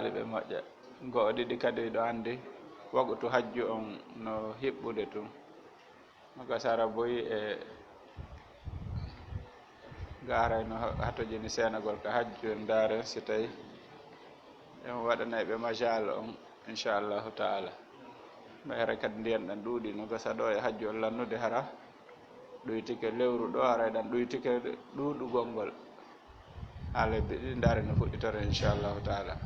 ɓe moƴƴa goo ɗiɗi kadi ɗo anndi wagutu hajju on no hiɓɓude tun maga sara boyi e garayno hatojini senagol ka hajju en daren si tawi en waɗanay ɓe majal on inchallahu taala mayre kadi ndiyan ɗan ɗuuɗi no gasa ɗo e hajju on lannude hara ɗoytike lewru ɗo ara ɗan ɗoytike ɗuuɗugol ngol ha lebbi ɗiɗi dare no fuɗɗitore inchallahu taala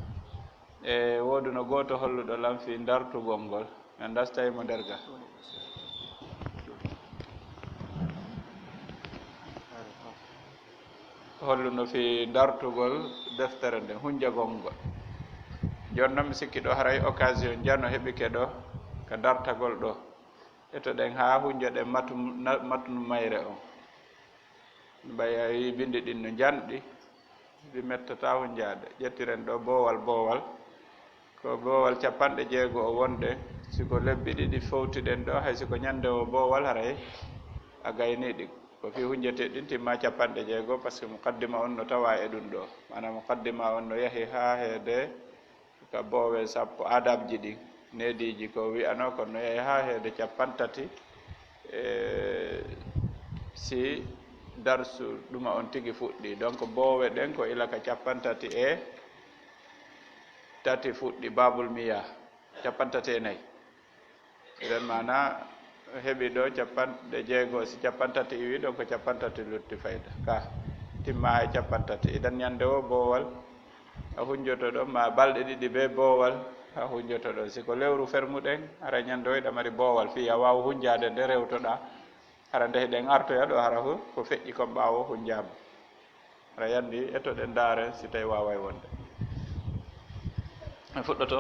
e woodi no gooto holluɗo lamfi dartugol ngol en dastayimo nder ga holluno fi dartugol deftere nde hunjagol ngol joni noon mi sikki ɗo haray occasion jano heɓike ɗo ka dartagol ɗo eto ɗen ha hunjoɗen matnu mayre on mbaya yi bindi ɗin no janɗi ɗi mettata hunjade ƴettiren ɗo boowal ko boowal 60 o wonde siko lebbi ɗiɗi fowtiɗen ɗo hay siko ñande o boowal haray a gayniɗi ko fi hunjete ɗin timma 60 par ce que muqaddima on no tawa e ɗum ɗo mana muqaddima on no yahi ha heede ka boowe sappo adabji ɗin nediji ko wiyano ko no yahi ha heede 30 si darsu ɗuma on tigi fuɗɗi donc boowe ɗen ko ilaka 33 fuɗɗi babul miya 34 eɗen mana heɓi ɗo 60 si 30 iwi donc 30 lutti fayda ka timma e 30 idan ñande o boowal a hunjoto ɗo ma balɗe ɗiɗi be boowal a hunjoto ɗo siko lewru fermuɗen hara ñande o eɗa mari boowal fi a wawa hunjade nde rewtoɗa hara nde heɗen artoya ɗo hara ko feƴƴi kon ɓaawo hunjama hara yandi etoɗen daare si tawi waway wonde en fuɗɗoto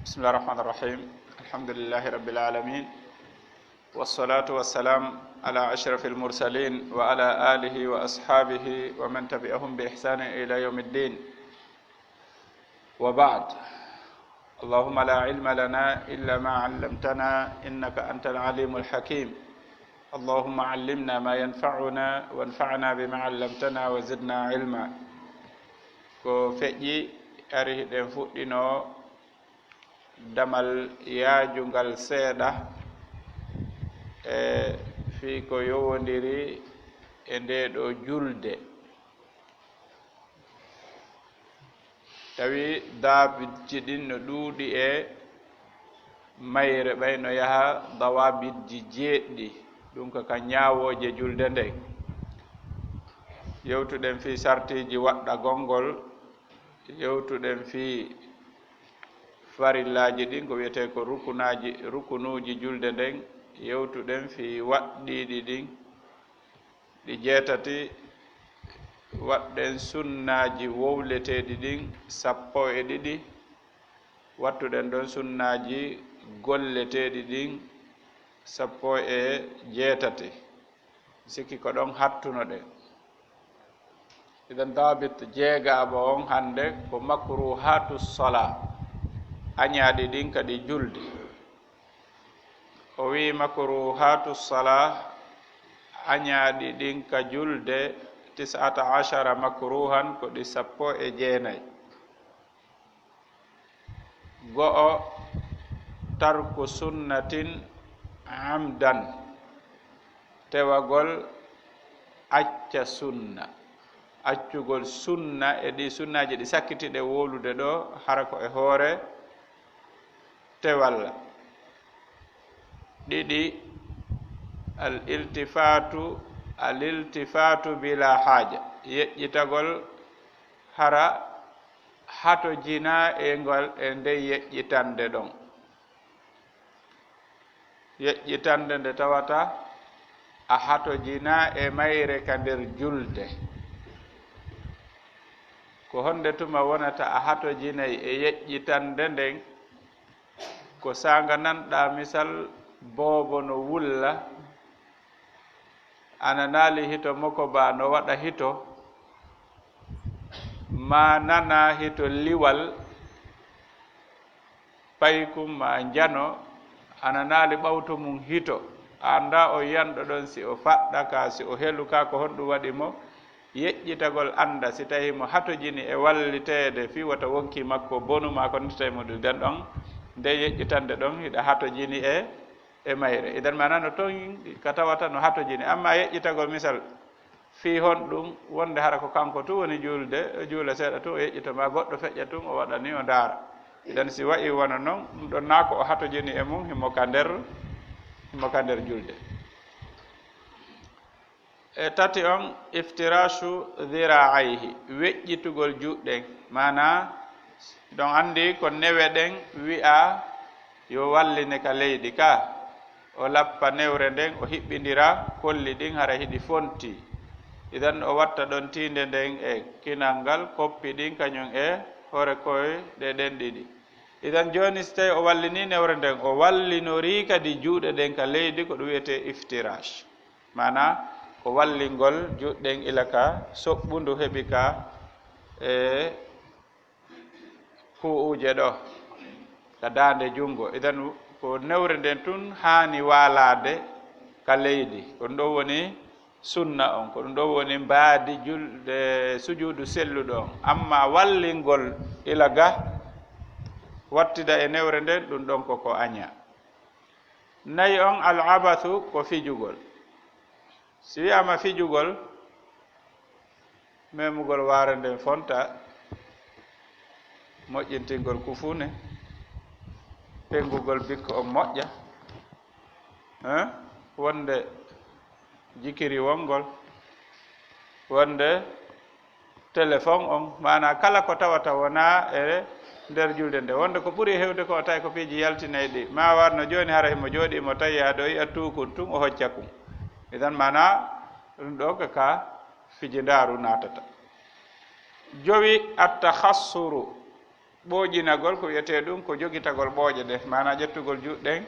بسم الله الرحمن الرحيم الحمد لله رب العالمين والصلاة والسلام على أشرف المرسلين وعلى آله وأصحابه ومن تبعهم بإحسان إلى يوم الدين وبعد اللهم لا علم لنا إلا ما علمتنا إنك أنت العليم الحكيم اللهم علمنا ما ينفعنا وانفعنا بما علمتنا وزدنا علما ko feƴƴi ari hiɗen fuɗɗino damal yaajungal seeɗa e fii ko yowondiri e nde ɗo julde tawi daabiji ɗin no ɗuuɗi e mayre ɓay no yaha dawabiji jeeɗɗi ɗum ko ka ñaawooje julde nden yewtuɗen fii sartiji waɗɗagol ngol yewtuɗen fii farillaji ɗin ko wiyete ko rukunuji julde nden yewtuɗen fi waɗɗiɗi ɗin ɗi jeetati waɗɗen sunnaji wowleteɗi ɗin 12 wattuɗen ɗon sunnaji golleteɗi ɗin 18 sikki ko ɗon hattuno ɗen idan dabit jeegaɓo on hande ko makruhatu sola añaaɗi ɗin kadi julde o wi makruhatu salah añaaɗi ɗin ka julde 19 makruhan ko ɗi 19 go'o tarku sunnatin amdan tewagol acca sunna accugol sunna e ɗi sunnaji ɗi sakkitiɗe wolude ɗo hara ko e hoore tewalla ɗiɗi aliltifatu bila haja yeƴƴitagol hara hato jina e ngol e nde yeƴƴitande ɗon yeƴƴitande nde tawata a hato jina e mayre ka nder julde ko honde tuma wonata a hato jinayi e yeƴƴitande nden ko sanga nanɗa misal boobo no wulla ana naali hito makko ba no waɗa hito ma nana hito liwal paykum ma jano ana naali ɓawto mum hito anda o yanɗo ɗon si o faɗɗa ka si o helu ka ko honɗum waɗi mo yeƴƴitagol anda si tawi mo hatojini e walliteede fi wata wonki makko bonu ma ko nde tawi mo ɗum den ɗon nde yeƴƴitande ɗon hiɗa hatojini e mayre idan mana no toon ka tawata no hatojini amma yeƴƴitagol misal fi honɗum wonde hara ko kanko tu woni julde juula seeɗa tu o yeƴƴitoma goɗɗo feƴƴa tun o waɗa ni o ndaara idan si wayi wona noon ɗum ɗon naa ko o hatojini e mum himmo ka nder julde e tati on iftirachu dhira'ayhi weƴƴitugol juɗɗen mana ɗon andi ko newe ɗen wi'a yo walline ka leydi ka o lappa newre nden o hiɓɓindira kolli ɗin hara hiɗi fonti idan o watta ɗon tinde nden e kinal ngal koppi ɗin kañum e hoore koye ɗe ɗen ɗiɗi idan joni so tawi o wallini newre nden o wallinori kadi juuɗe ɗen ka leydi ko ɗum wiyete iftirach mana ko wallingol juɗɗen ila ka soɓɓundu heɓi ka e kuuje ɗo ka dande jungo idan ko newre nden tun hani walade ka leydi ko ɗum ɗo woni sunna on ko ɗum ɗo woni mbaadi julde sujuudu selluɗo on amma wallingol ila ga wattida e newre nden ɗum ɗon koko aña nayi on al abathu ko fijugol si wiyama fijugol memugol waare nden fonta moƴƴintingol kufune pengugol bikko on moƴƴa wonde jikiri wongol wonde téléphone on mana kala ko tawata wona e nder julde nde wonde ko ɓuri hewde ko tawi ko piiji yaltinayi ɗi ma warno joni hara himo jooɗimo tawi haɗo yiya tukun tun o hocca kum idan mana ɗum ɗo ko ka fijindaru natata jowi attahassuru ɓoƴinagol ko wiyete ɗum ko jogitagol ɓooƴe ɗe mana ƴettugol juɗɗen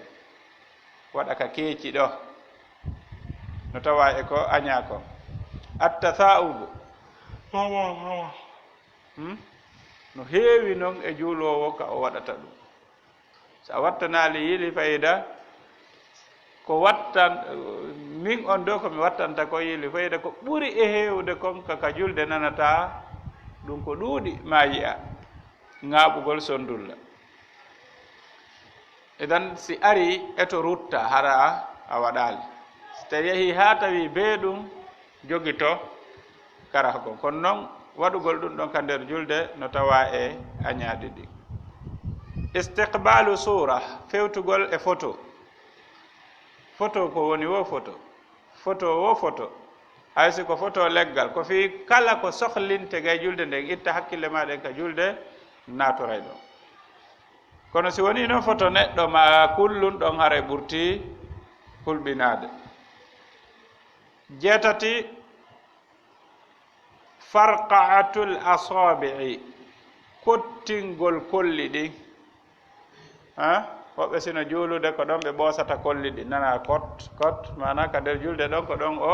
waɗa ka keeci ɗo no tawa e ko aña ko attathaubu no heewi noon e juulowo ka o waɗata ɗum so a wattanaali yili fayida ko wattan min on ɗo komi wattanta ko yili fayida ko ɓuri e heewde kon kaka julde nanata ɗum ko ɗuuɗi ma yiya ŋaaɓugol sondulla idan si ari eto rutta hara a waɗaali so tawi yehi haa tawi bee ɗum jogito karaha kon kono noon waɗugol ɗum ɗon ka nder julde no tawa e añaaɗi ɗi istiqbalu sura fewtugol e photo photo ko woni wo photo hay si ko photo leggal ko fi kala ko sohlinte gay julde nden itta hakkille maɗen ka julde natoray ɗon kono si woni noon photo neɗɗo ma kullun ɗon hara ɓurti hulɓinade jeetati farqa'atul asabi'i kottingol kolli ɗin woɓɓe sino juulude ko ɗon ɓe ɓoosata kolli ɗi nana kot mana ka nder julde ɗon ko ɗon o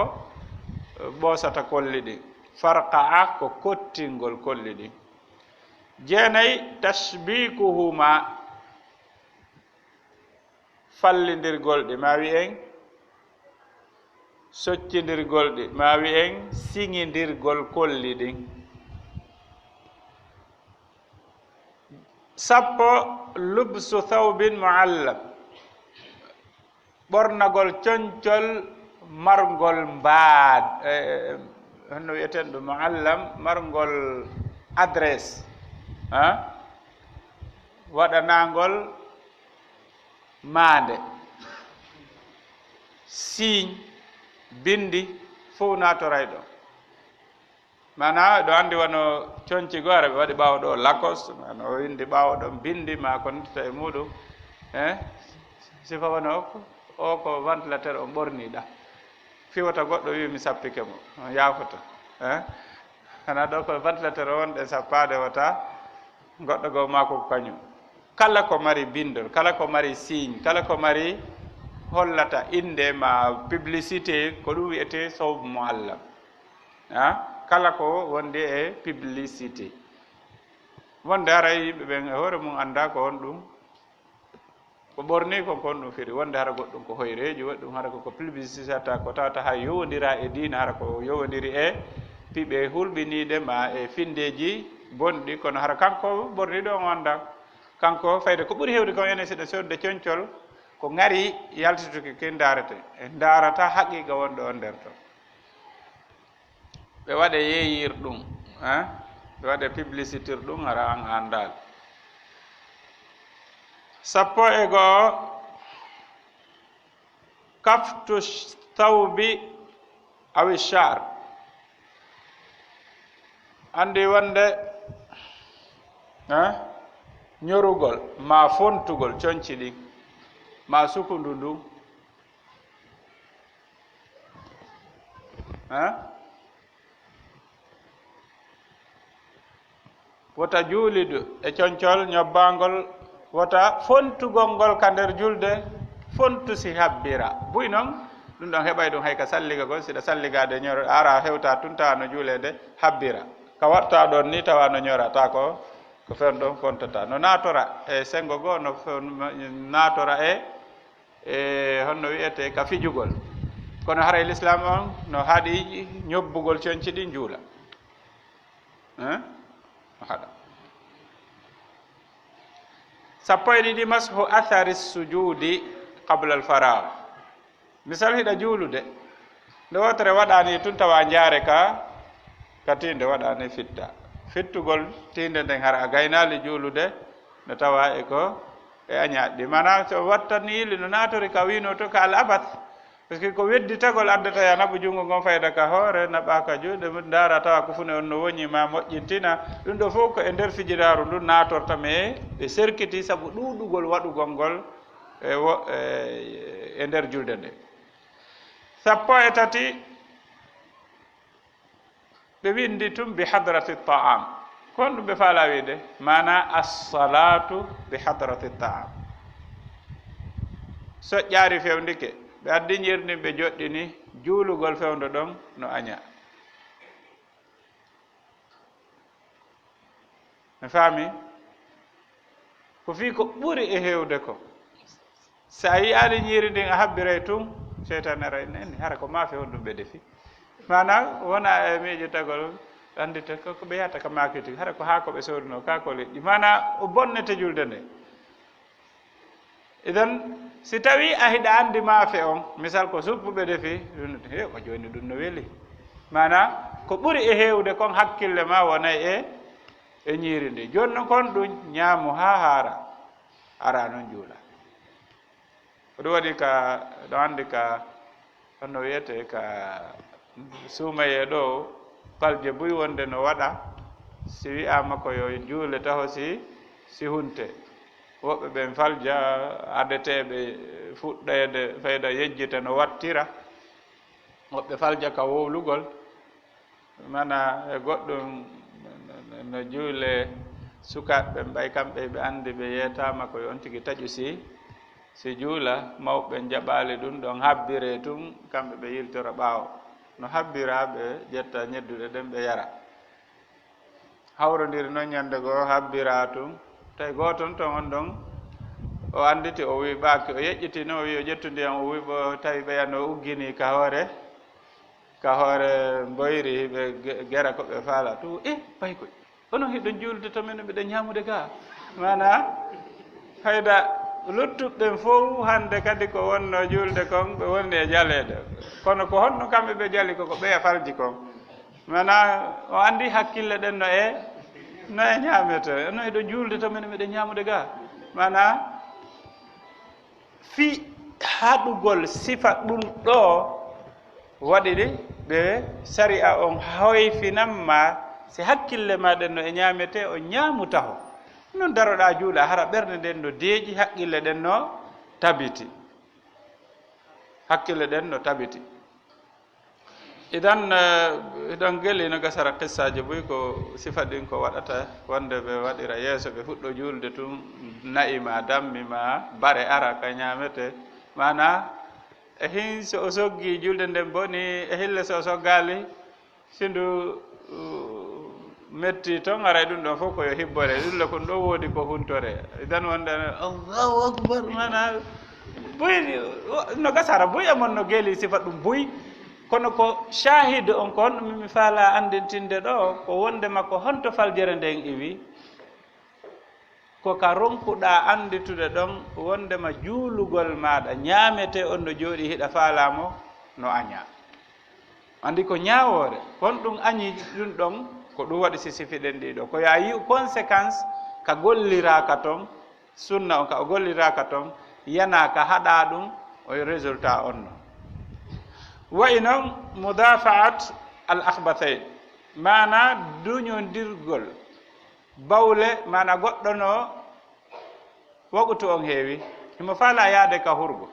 ɓoosata kolli ɗin farqa'a ko kottingol kolli ɗin jeenayi tashbikuhuma fallidirgol ɗi ma wi'en soccidirgol ɗi ma wi'en siŋidirgol kolli ɗin sappo lubsu thawbin muallam ɓornagol concol margol mbaad honno wiyeten ɗum muallam margol adresse waɗanagol maande signe bindi fof natoray ɗo mana ɗo andi wono conci goore ɓe waɗi ɓaawo ɗo lakos mana o windi ɓaawo ɗon bindi ma ko nodita e muɗum sifa wono o ko ventilateur o ɓorniɗa fiwata goɗɗo wi mi sappike mo on yafota hana ɗo ko ventilateur o wonɗe sappade wata goɗɗo go mako kañum kala ko mari bindol kala ko mari signe kala ko mari hollata inde ma publicité ko ɗum wiyete sawbu muallam kala ko wonde e publicité wonde hara yimɓe ɓen e hoore mum annda ko on ɗum ko ɓorni kon kon ɗum firi wonde hara goɗɗum ko hoyreji waɗi ɗum hara koko publicité ko tawata ha yowodira e diina hara ko yowodiri e piɓe hulɓiniɗe ma e findeji bonɗi kono hara kanko ɓorniɗo on annda kanko fayde ko ɓuri hewde kon enen siɗa sodde coñcol ko ngari yaltituki ke darete e darata haqiqa wonɗo on nder to ɓe waɗe yeeyir ɗum ɓe waɗe publicité ɗum hara an andal sappo e goo kaftu thawbi awi char andi wonde ñorugol ma fontugol coñci ɗin ma sukundu ndu wota juulidu e coñcol ñobbangol wota fontugol ngol ka nder julde fontu si habbira buy noon ɗum ɗon heɓay ɗum hay ka salliga gol siɗa salligade ñoro ara hewta tun tawa no juulede habbira ka watta ɗon ni tawa no ñorata ko fen ɗon fontata no natora e sengo goo no natora e honno wiyete ka fijugol kono haray l'islam on no haɗi ñobbugol coñci ɗin juula no haɗa sappo e ɗiɗi mashu athari sujudi qabla al farag misal hiɗa juulude nde wotere waɗani tun tawa jaare ka tinde waɗani fitta fittugol tinde nden hara a gaynali juulude no tawa e a ñaɗɗi mana so wattani yilli no natori ka wino to ka al abath par ce que ko wedditagol addata ya naɓu junngo ngon fayda ka hoore naɓa ka juuɗe dara tawa ko fune on no woñi ma moƴƴintina ɗum ɗo fof ko e nder fijiraru ndu natorta mais ɓe serkiti saabu ɗuɗugol waɗugol ngol e nder julde nde sappo e tati ɓe windi tum bi hadrati ta'am kon ɗum ɓe faala wiide mana assalatu bi hadrati ta'am soƴƴaari fewndike ɓe addiñirni ɓe joɗɗini juulugol fewndo ɗon no aña mi faami ko fii ko ɓuri e hewde ko so a yiyani ñiiri ndin a habbiray tun seytane aray neni hara ko ma fewndum ɓe defi mana wona e miijotagol andite koko ɓe yahata ka makiti hara ko haa ko ɓe sowrino ka ko leƴƴi mana o bonnete julde nde idan si tawi a hiɗa andi maafe on misal ko suppuɓe defi he ko joni ɗum no weeli mana ko ɓuri e hewde kon hakkille ma wonay e ñiiri ndi joni noon kon ɗum ñaamu ha haara ara noon juula ko ɗum waɗi ka ɗo andi ka honno wiyete ka suumaye ɗo palje buy wonde no waɗa si wiyama ko yo juule taho si hunte woɓɓe ɓen falja adeteɓe fuɗɗede fayda yejjita no wattira woɓɓe falja ka wowlugol mana e goɗɗum no juule sukaɓe mbay kamɓe ɓe andi ɓe yetama koye on tigi taƴu si juula mawɓe jaɓali ɗum ɗon habbire tun kamɓe ɓe yiltora ɓaawo no habbira ɓe ƴetta ñedduɗe ɗen ɓe yara hawrodiri noon ñande goo habbira tun tawi gooton ton on ɗon o anditi o wi ɓaaki o yeƴƴitino o wi o ƴettu ndiyam o wi ɓo tawi ɓeyano uggini ka hoore mboyri ɓe gera ko ɓe faala tu bay koy onon hiɗon juulde to men ɓeɗen ñamude ga mana hayda luttuɓɓen fof hande kadi ko wonno julde kon ɓe wonni e jaleede kono ko honno kamɓe ɓe jali koko ɓeya falji kon mana o andi hakkille ɗen no e ñaamete ono eɗo julde to men meɗen ñamude ga mana fi haɗugol sifa ɗum ɗo waɗi ɗi ɓe sariya on hoyfinanma si hakkille maɗen no e ñaamete o ñaamu taho noon daroɗa juula hara ɓernde nden no deeƴi haqqille ɗen no tabiti hakkille ɗen no tabiti idan ɗon geli no gasara qissaji boyi ko sifa ɗin ko waɗata wonde ɓe waɗira yeeso ɓe fuɗɗo juulde tum nayima dammima bare ara ka ñaamete mana e hin so o soggi julde nden boni e hille so o soggali sindu metti ton aray ɗum ɗon fof koyo hibbore ɗulle kon ɗo woodi ko huntore idan wonde allahu akbar mana buy no gasara buy amon no geeli sifa ɗum buy kono ko shahide on ko honɗum mi faala andintinde ɗo ko wonde makko honto faljere nden iwi ko ka ronkuɗa anditude ɗon wondema juulugol maɗa ñaamete on no jooɗi hiɗa faalamo no aña andi ko ñaawore honɗum añi ɗum ɗon ko ɗum waɗi si sifiɗen ɗiɗo ko ya yi conséquence ka golliraka toon sunna on ka o golliraka toon yana ka haɗa ɗum o résultat on no wayi noon mudafaat al akhbathain mana duñodirgol bawle mana goɗɗo no waɓutu on heewi imo faala yaade ka hurgo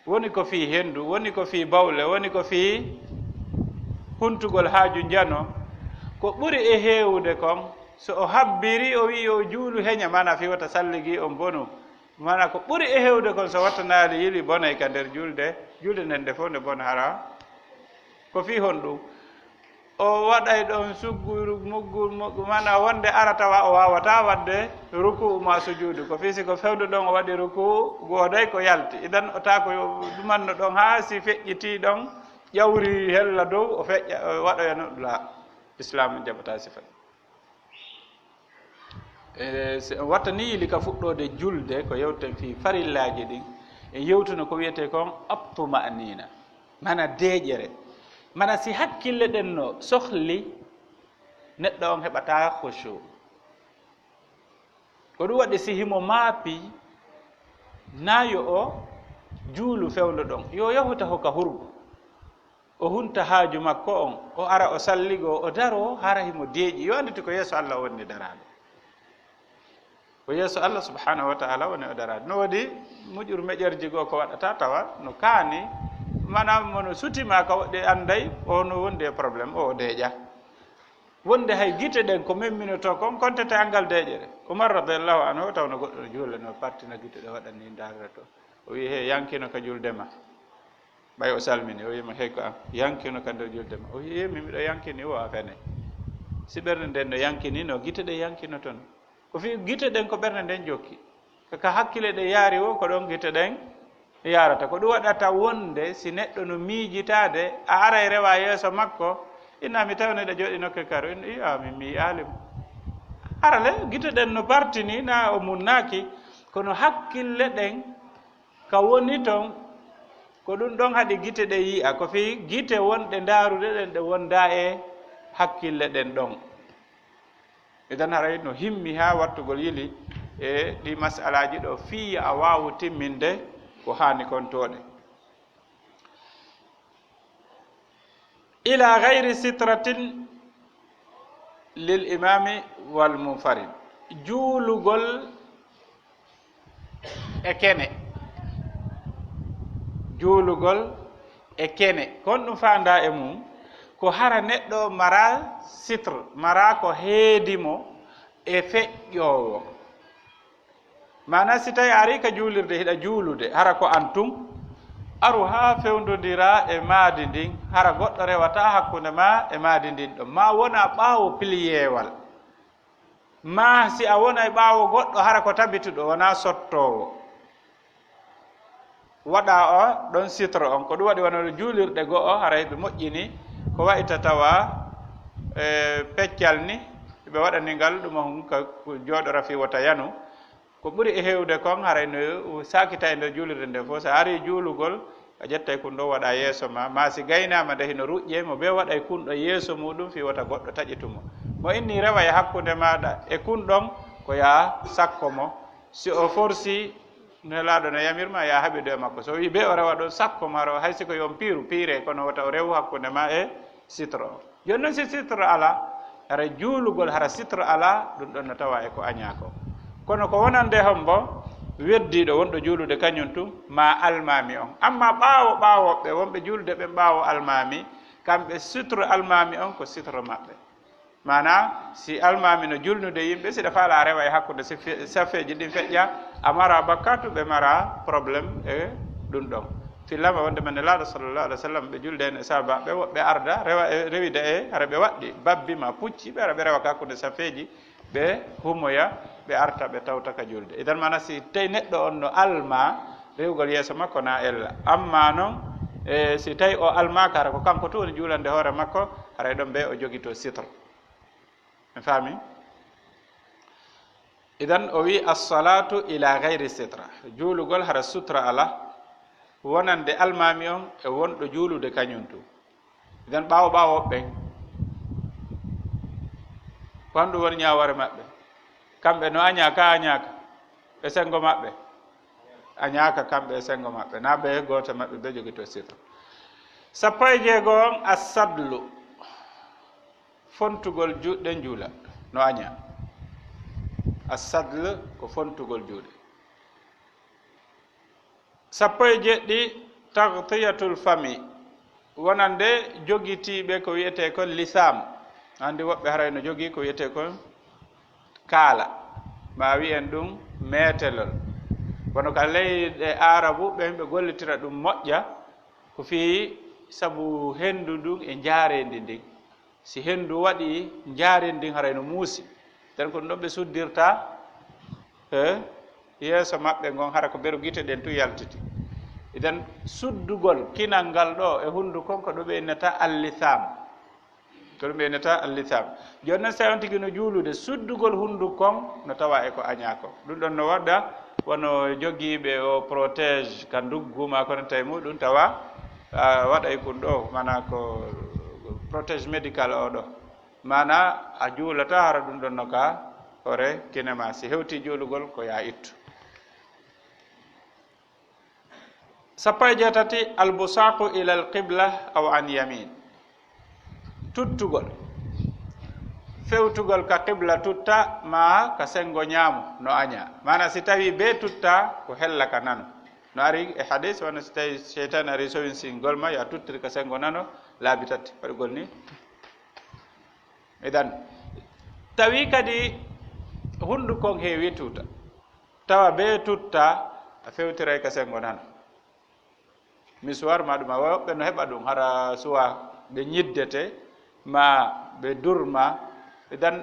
woni ko fii henndu woni ko fii bawle woni ko fii huntugol haaju njano ko ɓuri e heewude kon so o habbiri o wi o juulu heña mana fi wata salligi on bonu mana ko ɓuri e heewde kon so wattanaali yili bonay ka nder julde nden nde fof nde bona hara ko fii hon ɗum o waɗay ɗon sugguru muggul mana wonde aratawa o wawata wadde ruku ma sujuudu ko fii si ko fewde ɗon o waɗi ruku gooday ko yalti idan o taa ko ɗumanno ɗon haa si feƴƴiti ɗon ƴawri hella dow o feƴƴa o waɗoyano la islam jaɓata sifa watta ni yili ka fuɗɗode julde ko yewten fii farillaji ɗin e yewtuno ko wiyete kon aptuma anina mana deeƴere mana si hakkille ɗen no sohli neɗɗo on heɓata khushu ko ɗum waɗi si himo maapi nayo o juulu fewndo ɗon yo yahuta hoka hurgo o hunta haaju makko on o ara o salligo o daro hara himo deeƴi yo anditi ko yeeso allah wonni daraɗo ko yeeso allah subhanahu wa taala woni o daraɗo no waɗi moƴƴur meƴerji goo ko waɗata tawa no kaani manam mono sutima ka waɗi anday ono wondi e probléme o deeƴa wonde hay gite ɗen ko memminoto kon kontete angal deeƴere oumar radiallahu anhu tawno goɗɗo juule no partina gite ɗe waɗani darre to o wi he yankino ka juldema ɓay o salmini o wima hey ko an yankino ka nder juldema o wi mi miɗo yankini o a fene si ɓernde nden no yankini no gite ɗe yankino toon ko fi gite ɗen ko ɓernde nden jokki kaka hakkille ɗe yaari o ko ɗon gite ɗen yarata ko ɗum waɗata wonde si neɗɗo no miijitade a ara e rewa yeeso makko inna mi tawne ɗe jooɗi nokke karo in iya mi yaalimo ara le gite ɗen no partini na o munnaki kono hakkille ɗen ka woni toon ko ɗum ɗon haɗi gite ɗe yi'a ko fi gite wonɗe ndaaruɗe ɗen ɗe wonda e hakkille ɗen ɗon idan haray no himmi ha wattugol yili e ɗi masalaji ɗo fiya a wawu timminde ko hani kon toɗe ila gayri sitratin lil imami wal munfarid juulugol e kene juulugol e kene kon ɗum fanda e mum ko hara neɗɗo mara sitre mara ko heedimo e feƴƴowo mana si tawi ari ka juulirde hiɗa juulude hara ko an tun aru ha fewdodira e maadi ndin hara goɗɗo rewata hakkunde ma e maadi ndin ɗon ma wona ɓaawo piliyewal ma si a wona e ɓaawo goɗɗo hara ko tabituɗo wona sottowo waɗa o ɗon sitre on ko ɗum waɗi wonano juulirɗe go'o haray ɓe moƴƴini ko wayta tawa peccal ni ɓe waɗani ngal ɗum on ka jooɗora fi wata yanu ko ɓuri e heewde kon haray no sakita e nder juulirde nde fof so ari juulugol a ƴettay kun ɗo waɗa yeeso ma si gaynama nde hino ruƴƴe mo ɓe waɗay kun ɗo yeeso muɗum fi wata goɗɗo taƴitumo mo inni rewa e hakkunde maɗa e kun ɗon ko ya sakko mo si o forsi nelaɗo no yamirma ya haɓido e makko so wi ɓe o rewa ɗon sakko maro haysi ko yon piire kono wata o rew hakkunde ma e sitre o joni noon si sitre ala hara juulugol hara sitre ala ɗum ɗon no tawa e ko añako kono ko wonande hombo weddiɗo wonɗo juulude kañum tum ma almami on amma ɓaawoɓe wonɓe juulude ɓe ɓaawo almami kamɓe sitre almami on ko sitre maɓɓe mana si almami no julnude yimɓe siɗa faala rewa e hakkude saffeji ɗin feƴƴa a mara bakkatu ɓe mara probléme e ɗum ɗon fillama wonde man nelaɗo sallllahu alih w sallam ɓe julde hen e sahaba ɓe woɓɓe arda rewide e hara ɓe waɗɗi babbi ma pucci ɓe ara ɓe rewa kakkude safeji ɓe hummoya ɓe arta ɓe tawta ka julde idan mana si tawi neɗɗo on no alma rewgol yeeso makko na ella amma noon si tawi o almaka hara ko kanko tu woni juulande hoore makko haray ɗon ɓe o jogui to sitre mi faami idan o wi assalatu ila gayri sitra juulugol hara sutra ala wonande almami on e wonɗo juulude kañum tu idan ɓawo ɓen wanɗum woni ñawore maɓɓe kamɓe no añaka añaka e sengo maɓɓe añaka kamɓe e sengo maɓɓe na ɓe goto maɓɓe ɓe jogui to sitra 16 on assadlu fontugol juɗɗen juula no aña assadle ko fontugol juuɗe 17 tagtiyatul fami wonande jogitiɓe ko wiyete kon lisam andi woɓɓe haray no jogui ko wiyete kon kaala ma wiyen ɗum metelol wono ka leyɗe arabu ɓe ɓe gollitira ɗum moƴƴa ko fi sabu hendu ndun e jaarendi ndin si hendu waɗi jaarendi ndin haray no muusi den ko ɗum ɓe suddirta yeeso maɓɓe ngon hara ko ɓeru guite ɗen tu yaltiti idan suddugol kinal ngal ɗo e hundukon ko ɗo ɓeynata allitham ko ɗum ɓeynata allitham joni noon sa on tigui no juulude suddugol hundukon no tawa e ko añako ɗum ɗon no waɗa wono jogiiɓe o protège ka dugguma kono tawi muɗum tawa waɗay kun ɗo mana ko protège médical o ɗo mana a juulata hara ɗum ɗon no ka hore kinema si hewti juulugol ko ya ittu 17 albusaku ila alqibla aw an yamin tuttugol fewtugol ka qibla tutta ma ka sengo ñaamu no aña mana si tawi be tutta ko hella ka nano no ari e hadis wona si tawi cheytan ari sowin singol ma ya tuttiri ka sengo nano laabi tati waɗugol ni idan tawi kadi hundukon heewi tuta tawa be tutta a fewtiray ka sengo nano misuwar ma ɗum a woɓɓe no heɓa ɗum hara suwa ɓe ñiddete ma ɓe durma idan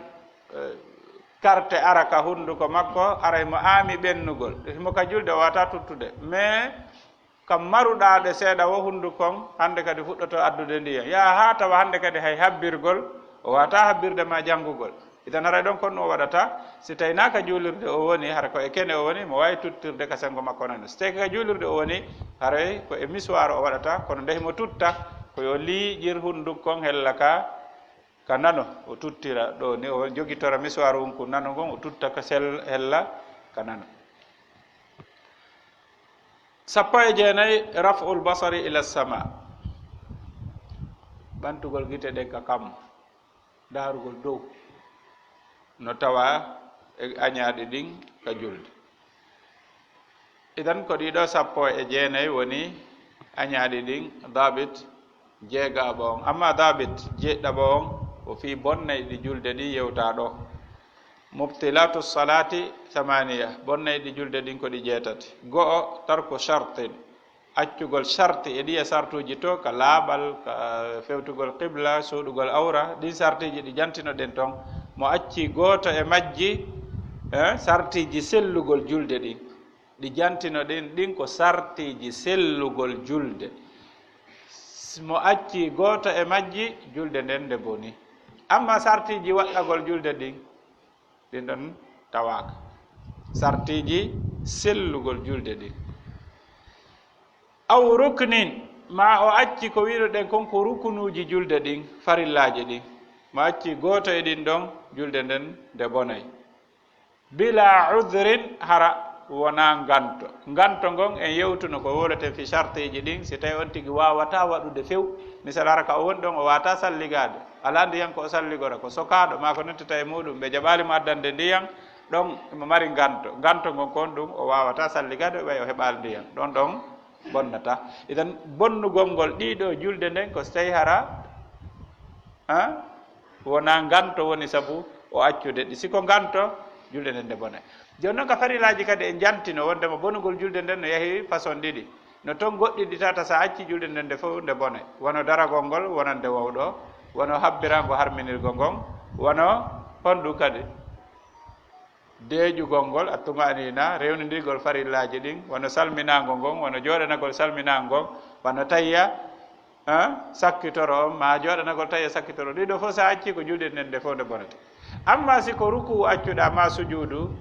carte ara ka hunduko makko aray mo aami ɓennugol himo ka julde o wata tuttude mais kam maruɗaɗe seeɗa wo hundukon hande kadi fuɗɗoto addude ndiyam ya ha tawa hande kadi hay habbirgol o wata habbirde ma janngugol idan haray ɗon kon o waɗata si tawi na ka juulirde o woni hara ko e kene o woni mo wawi tuttirde ka sengo makko nane so tawi ka juulirde o woni haray ko e misuwar o waɗata kono nde himo tutta koyo liiƴir hundukon hella ka nano o tuttira ɗo ni o jogitora misuwar wonko nano ngon o tutta ka sel hella ka nano 19 raf'ul basari ila sama ɓantugol guite ɗen ka kam darugol dow no tawa e añaɗi ɗin ka julde idan ko ɗiɗo 19 woni añaɗi ɗin dabit jeegaɓo on amma dabit jeɗɗaɓo on o fi bonnay ɗi julde ɗi yewta ɗo mubtilatu salati 8 bonnay ɗi julde ɗin ko ɗi jeetati go'o tarko chartin accugol charti e ɗiya sartuji to ka laaɓal ka fewtugol qibla suuɗugol awra ɗin sartiji ɗi jantinoɗen toon mo acci gooto e majji sartiji sellugol julde ɗin ɗi jantino ɗin ko sartiji sellugol julde mo acci gooto e majji julde nden nde boni amma sartiji waɗɗagol julde ɗin ɗon tawaka sartiji sellugol julde ɗin aw ruknin ma o acci ko wiɗoɗen kon ko rukunuji julde ɗin farillaji ɗin mo acci gooto e ɗin ɗon julde nden nde bonay bila udrin hara wona nganto ngon en yewtuno ko wolete fi charteji ɗin si tawi on tigi wawata waɗude few misal hara ka o woni ɗon o wata salligade ala ndiyan ko o salligora ko sokaɗo ma ko nottita e muɗum ɓe jaɓalimo addande ndiyan ɗon mo mari nganto ngon kon ɗum o wawata salligade o ɓay o heɓal ndiyan ɗon bonnata idan bonnugol ngol ɗiɗo julde nden ko so tawi hara wona nganto woni sabu o accude ɗi siko nganto julde nden nde bonay joni noon ka farilaji kadi en jantino wondema bonugol julde nden no yeehi façon ɗiɗi no toon goɗɗiɗitata sa acci julde nden nde fof nde bone wono daragol ngol wonande wowɗo wono habbirango harminirgo ngon wono honɗum kadi deeƴugol ngol attumanina rewnidirgol farillaji ɗin wono salminago ngon wono jooɗanagol salminago ngon wono tayya sakkitoro on ma jooɗanagol tayya sakkitoro ɗiɗo fof sa acci ko julde nden nde fof nde bonete amma si ko ruku accuɗa ma sujuudu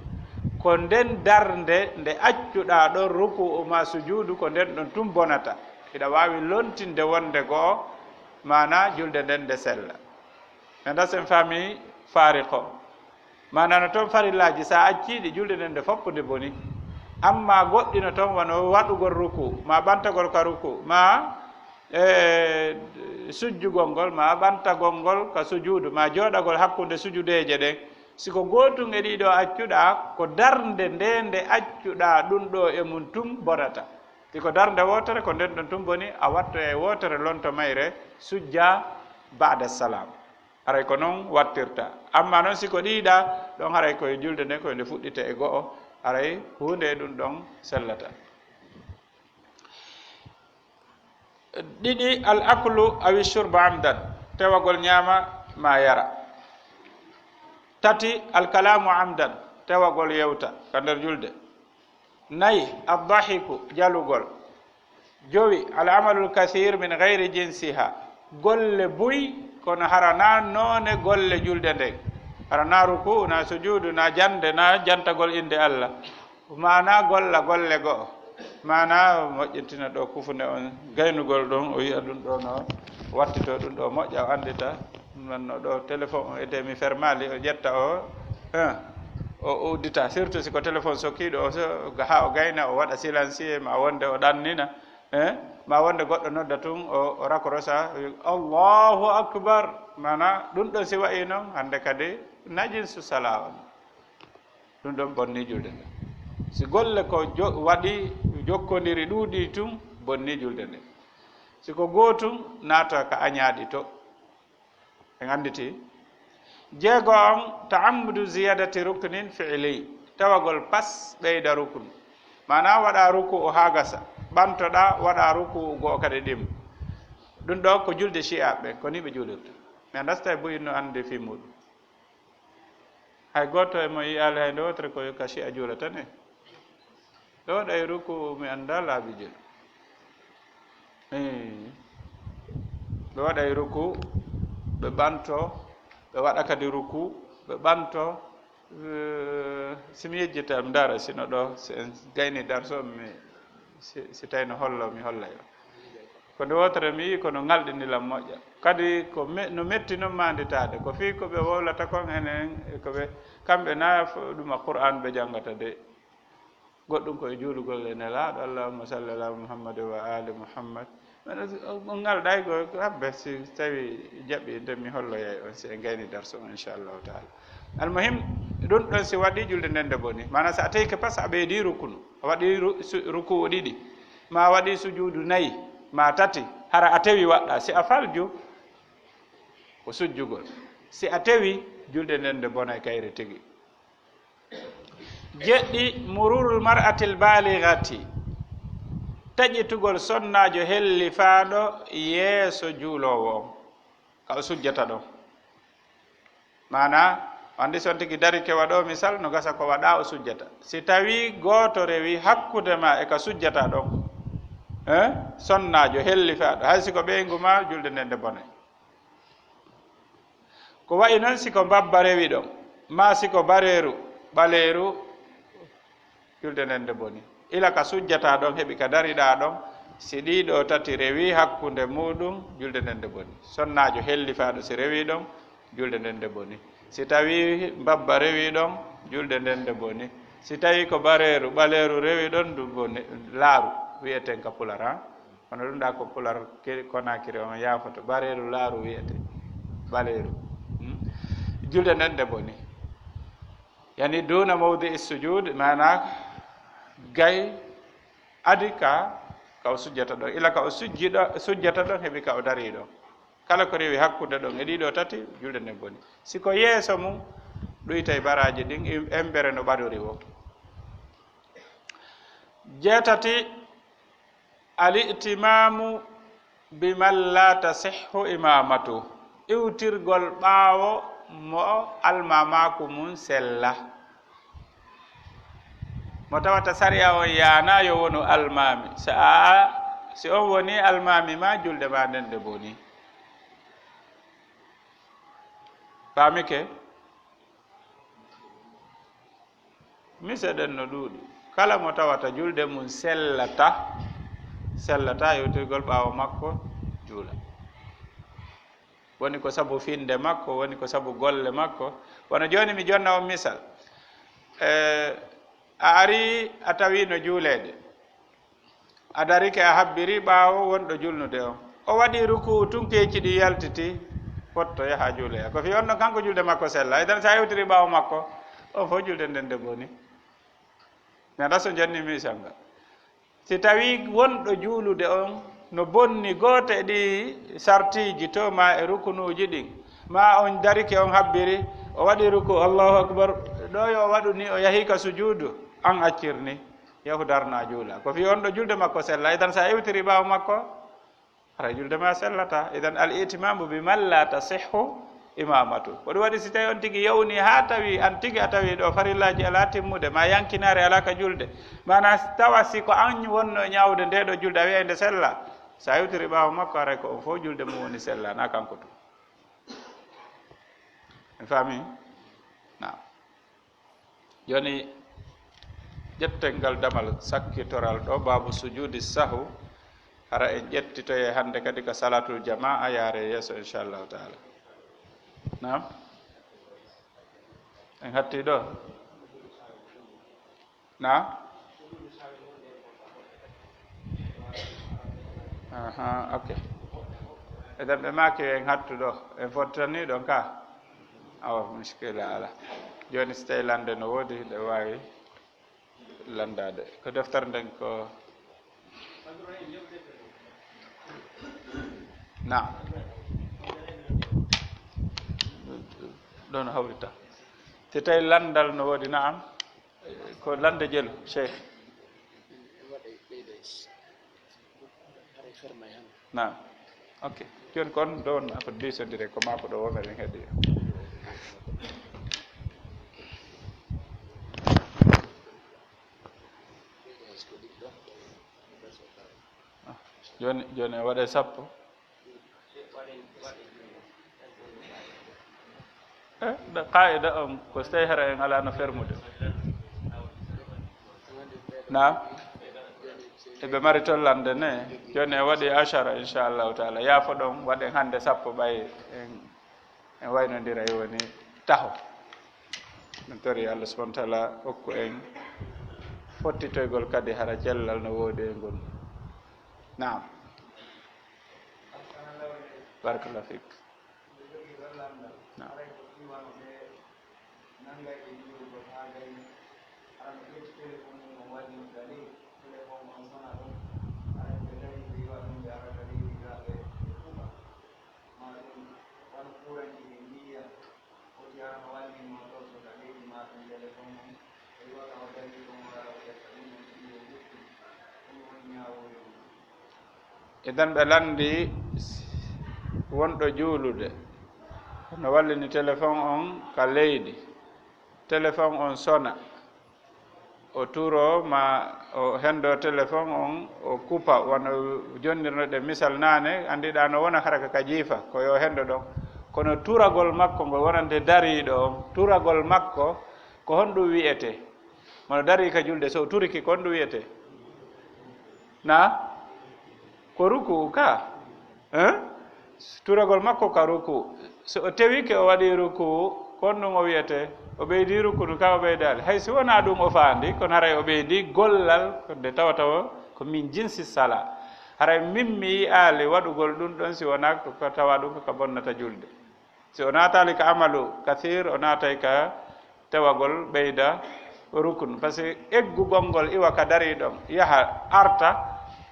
ko nden darnde nde accuɗa ɗon ruku ma sujuudu ko nden ɗon tum bonata iɗa wawi lontinde wonde goo mana julde nden nde sella e dasen fami fariko mana no toon farillaji sa acciɗi julde nden nde foppude boni amma goɗɗino toon wono waɗugol ruku ma ɓantagol ka ruku ma sujjugol ngol ma ɓantagol ngol ka sujuudu ma jooɗagol hakkude sujudeje ɗen siko gootum e ɗiɗo accuɗa ko darnde nde nde accuɗa ɗum ɗo e mum tum bonata siko darnde wotere ko nden ɗon tum boni a watto e wotere lonto mayre sujja bada salam haray ko noon wattirta amma noon siko ɗiɗa ɗon haray koye julde nde koye nde fuɗɗita e go'o haray hunde e ɗum ɗon sellata ɗiɗi al aklu awi shurba amdan tewagol ñaama ma yara tati al kalamu amdan tewagol yewta ka nder julde nayi addahiku jalugol jowi al amalul kathir min gayri jinsiha golle buy kono harana noone golle julde nden harana ruku na sujudu na jande na jantagol inde Allah mana golla golle go'o mana moƴƴintina ɗo kufunde on gaynugol ɗon o wiya ɗum ɗo no wattito ɗum ɗo moƴƴa o andita nanno ɗo téléphone o ede mi fermali o ƴetta o uddita surtout si ko téléphone sokkiɗo o ha o gayna o waɗa silencier ma wonde o ɗannina ma wonde goɗɗo nodda tun o rakorosa allahu akbar mana ɗum ɗon si wayi noon hande kadi najinsu sala on ɗum ɗon bonni julde nde si golle ko waɗi jokkodiri ɗuuɗi tun bonni julde nde siko gootum naata ka añaaɗi to en annditi jeego on taammudu ziyadati ruknin fiili tawagol pas ɓeyda rukun mana waɗa ruku o haa gasa ɓantoɗa waɗa ruku goo kadi ɗim ɗum ɗo ko julde chiaɓe ko ni ɓe juulirta mi andasta e boyinno annde fi muɗum hay gooto e mo yiyaali hay nde wotere ko ka chia juula tan e ɓe waɗa e ruku mi annda laabi jel ɓe waɗa e ruku ɓe ɓanto ɓe waɗa kadi ruku ɓe ɓanto simi yejjita mi dara sino ɗo si en gayni darso mi si tawi no hollo mi holla yo ko nde wotere mi yii kono ngalɗinilam moƴƴa kadi ko no metti noon manditade ko fii ko ɓe wowlata kon enen koɓe kamɓe na ɗuma qur'an ɓe janngata de goɗɗum koye juulugol e nelaaɗo allahumma salli ala muhammadu wa ali muhammad ngalɗay go rabbe si tawi jaɓi nde mi holloyay on si en gayni darso on inchallahu taala almuhim ɗum ɗon si waɗi julde nden nde boni mana so a tawi ke pas a ɓeydi rukunu a waɗi ruku ɗiɗi ma waɗi sujuudu nayi ma tati hara a tawi waɗɗa si a falju ko sujjugol si a tawi julde nden nde bona kayre tigi jeɗɗi mururul mar'atil baligati taƴitugol sonnajo helli faaɗo yeeso juulowo on ka o sujjata ɗon mana andi son tigi dari kewa ɗo misal no gasa ko waɗa o sujjata si tawi gooto rewi hakkude ma e ka sujjata ɗon sonnajo helli faaɗo hay siko ɓeygu ma julde nden nde bone ko wayi noon siko mbabba rewi ɗon ma siko bareeru ɓaleeru julde nden nde boni ila ka sujjata ɗon heɓi ka dariɗa ɗon si ɗiɗo tati rewi hakkunde muɗum julde nden nde boni sonnajo helli faaɗo si rewi ɗon julde nden nde boni si tawi mbabba rewi ɗon julde nden nde boni si tawi ko bareeru ɓaleeru rewi ɗon ɗum boni laaru wiyeten ka pular hono ɗum ɗa ko pular konakiri on yaafoto bareeru laaru wiyete ɓaleeru julde nden nde boni yani duna mawdi sujud mana gay adi ka o sujjata ɗon ila ka o sujjata ɗon heɓi ka o dari ɗon kala ko rewi hakkude ɗon e ɗiɗo tati julde nden boni siko yeeso mum ɗoyta e baraji ɗin embere no ɓaɗori o jeetati al-i'timamu biman la tasihhu imamatu iwtirgol ɓaawo mo almamaku mum sella mo tawata sariya on yana yo wonu almami si on woni almami ma julde ma nden de boni famike miseɗen no ɗuuɗi kala mo tawata julde mum sellata yewtirgol ɓaawo makko juula woni ko sabu finde makko woni ko sabu golle makko wono joni mi jonna on misal a ari a tawi no juuleede a darike a habbiri ɓaawo wonɗo julnude on o waɗi ruku tun keeci ɗi yaltiti fotto yaha juuleya ko fi onno kanko julde makko sella idan sa yewtiri ɓaawo makko on fof julde nden de boni mi aɗa so janni misal ngal si tawi wonɗo juulude on no bonni gooto e ɗi sartiji to ma e rukunuji ɗin ma on darike on habbiri o waɗi ruku allahu akbar ɗo yo waɗu ni o yahi ka sujudu an accirni yahu darna juula ko fi on ɗo julde makko sella idan sa ewtiri ɓaawo makko hara julde ma sellata idan al itimamu bi man la tasihhu imamatu ko ɗum waɗi si tawi on tigi yawni ha tawi an tigi a tawi ɗo farillaji ala timmude ma yankinare ala ka julde mana tawa siko an wonno ñawde nde ɗo julde a wiya nde sella sa yewtiri ɓaawo makko haray ko on fof julde mum woni sella na kanko to mi faami na joni ƴettel ngal damal sakkitoral ɗo babu sujudi sahu hara en ƴettitoye hannde kadi ko salatul jamaa yaare yeeso inchallahu taala nam en hatti ɗo na ok eɗen ɓe maki en hattu ɗo en fottani ɗon ka awa miskila ala joni so tawi lande no woodi ɗe wawi landade ko deftere nden ko na ɗon hawrita so tawi landal no woodi naam ko lande jelu cheikh naam ok joni kon ɗon ako disodire ko mako ɗo womeɗen heeɗi joni e waɗe sappo qaida on ko so tawi hara en ala no fermude naam eɓe mari tollande ne joni e waɗi achara inchallahu taala yaafo ɗon waɗen hannde sappo ɓay en waynodira e woni taho min tori allah subahana taala hokku en fottitoygol kadi hara cellal no woodi e ngon naam barakallahu fik naam idan ɓe landi wonɗo juulude no wallini téléphone on ka leydi téléphone on sona o turo ma o hendo téléphone on o kupa wono jonnirnoɗe misal nane andiɗa no wona haraka ka jiifa ko yo hendo ɗon kono turagol makko ngo wonande dariɗo on turagol makko ko honɗum wiyete mono dari ka julde so turiki ko honɗum wiyete na ko ruku ka turagol makko ka ruku so o tewike o waɗi ruku kon ɗum o wiyete o ɓeydi ruku ɗum ka o ɓeydali hay si wona ɗum o faandi kono haray o ɓeydi gollal nde tawa tawa ko min jinsi sala haray min mi yi'aali waɗugol ɗum ɗon si wona ko tawa ɗum koko bonnata julde si o naatali ka amalu kathir o naatay ka tewagol ɓeyda rukun par ce que eggugol ngol iwa ka dari ɗon yaha arta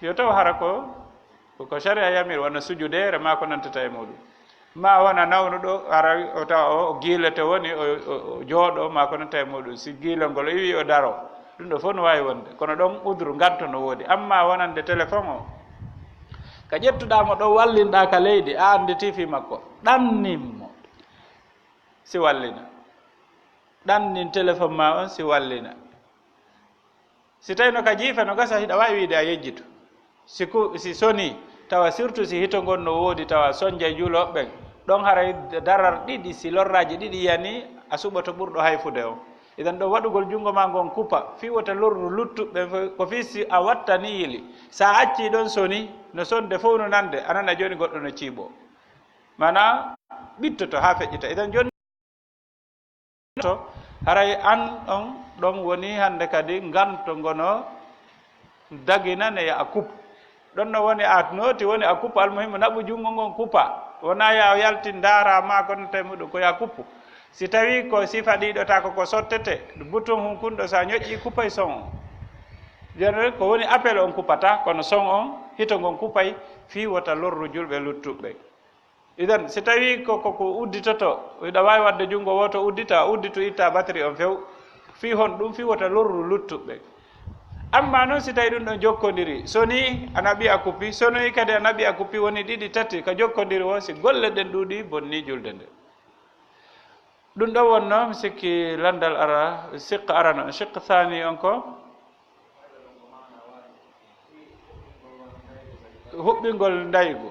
yo taw hara ko sharia yamir wona sujudere ma ko nantata e muɗum ma wona nawnuɗo ara o tawa o giilete woni o jooɗo ma ko nanta e muɗum si giilongol o iwi o daro ɗum ɗo fof no wawi wonde kono ɗon udru ganto no woodi amma wonande téléphone o ka ƴettuɗamo ɗo wallinɗa ka leydi a anditi fi makko ɗannimmo si wallina ɗannin téléphone ma on si wallina si tawi no ka jiifa no gasa hiɗa wawi wiide a yejjitu si soni tawa surtout si hito ngon no woodi tawa soñdia juuloɓe ɓen ɗon haray darar ɗiɗi si lorraji ɗiɗi yani a suɓoto ɓurɗo hayfude on idan ɗo waɗugol junngo ma ngon kupa fi wota lorru luttuɓe ko fi si a watta ni yili sa acci ɗon soni no sonde fof no nande anana joni goɗɗo no ciiɓo mana ɓittoto ha feƴƴita idan joni to haray an on ɗon woni hande kadi nganto ngono daginane ya a kup ɗon no woni a nooti woni a kuppa almuhimu naɓu junngo ngon kuppa wona ya yalti ndaara ma kono tawi muɗum ko ya kuppu si tawi ko sifa ɗiɗota koko sottete bouton hunkunɗo sa ñoƴƴi kuppay son on joni ko woni appel on kuppata kono son on hito ngon kuppay fi wota lorru julɓe luttuɓe idan si tawi koko udditoto iɗa wawi wadde junngo woto uddita udditu itta batterie on few fi hon ɗum fi wota lorru luttuɓe amma noon si tawi ɗum ɗon jokkodiri soni a naɓi a kuppi sonoyi kadi a naɓi a kuppi woni ɗiɗi tati ko jokkodiri o si golle ɗen ɗuuɗi bonni julde nde ɗum ɗo wonno mi sikki landal ara siqa arano siqa thani on ko huɓɓingol ndaygu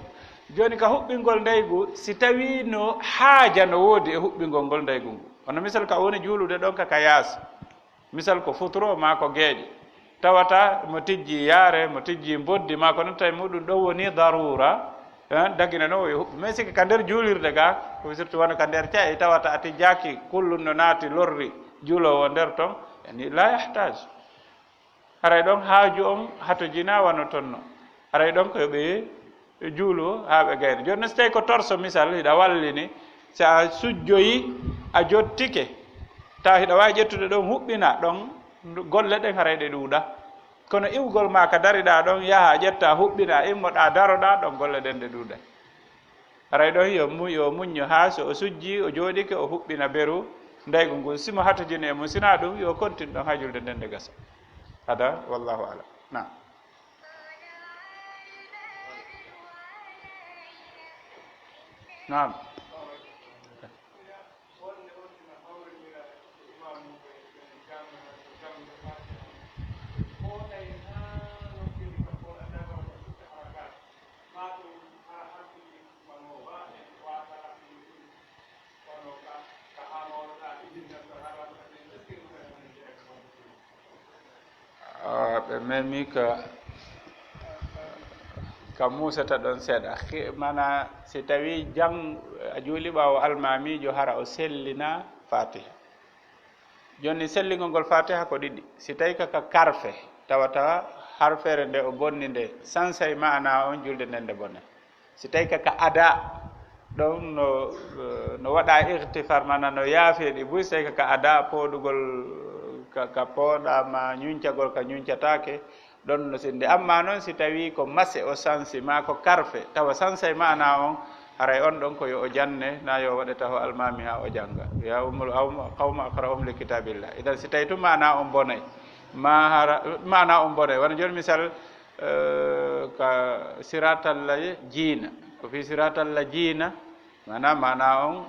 joni ka huɓɓingol ndaygu si tawi no haaja no woodi e huɓɓingol ngol ndaygu ngu hono misal ka woni juulude ɗon kaka yaasa misal ko futuro ma ko geeƴe tawata mo tijji yaare mo tijji boddi ma ko noon tawi muɗum ɗo woni darura dagina no yo huɓɓi mais siki ka nder juulirde ga ko surtout wona ka nder caye tawata a tijjaki kullum no naati lorri juulowo nder toon yani la yahtage haray ɗon haaju on hato jina wano tonno haray ɗon ko yoɓe juulo haa ɓe gayno joni no so tawi ko torso misal hiɗa wallini si a sujjoyi a jottike tawa hiɗa wawi ƴettude ɗon huɓɓina ɗon golle ɗen haray ɗe ɗuuɗa kono iwgol ma ka dariɗa ɗon yaha ƴetta huɓɓina immoɗa daroɗa ɗon golle ɗen ɗe ɗuuɗa haray ɗon yo muñño ha so o sujji o jooɗike o huɓɓina beru ndaygu ngu simo hatojini e mum sina ɗum yo continue ɗon ha julde nden nde gasa hada wallahu alam nam nam ɓe memi ka musata ɗon seeɗa mana si tawi jang a juuli ɓaawo almamijo hara o sellina fatiha joni sellingol ngol fatiha ko ɗiɗi si tawi kaka karfe tawata harfere nde o bonni nde sansay mana on julde nden nde bonne si tawi kaka ada ɗon no waɗa irtifar mana no yaafeɗi buy so tawi kaka ada pooɗugol ka pooɗama ñuñcagol ka ñuñcatake ɗon no sinde amma noon si tawi ko masse o sansi ma ko karfe tawa sansay mana on haray on ɗon ko yo o janne na yo waɗeta ho almami ha o janga ya umul qawma aqra'uhum li kitabillah idan si tawi tu mana on bonay mana on bonay wona joni misal ka siratalla jiina ko fi siratalla jiina mana on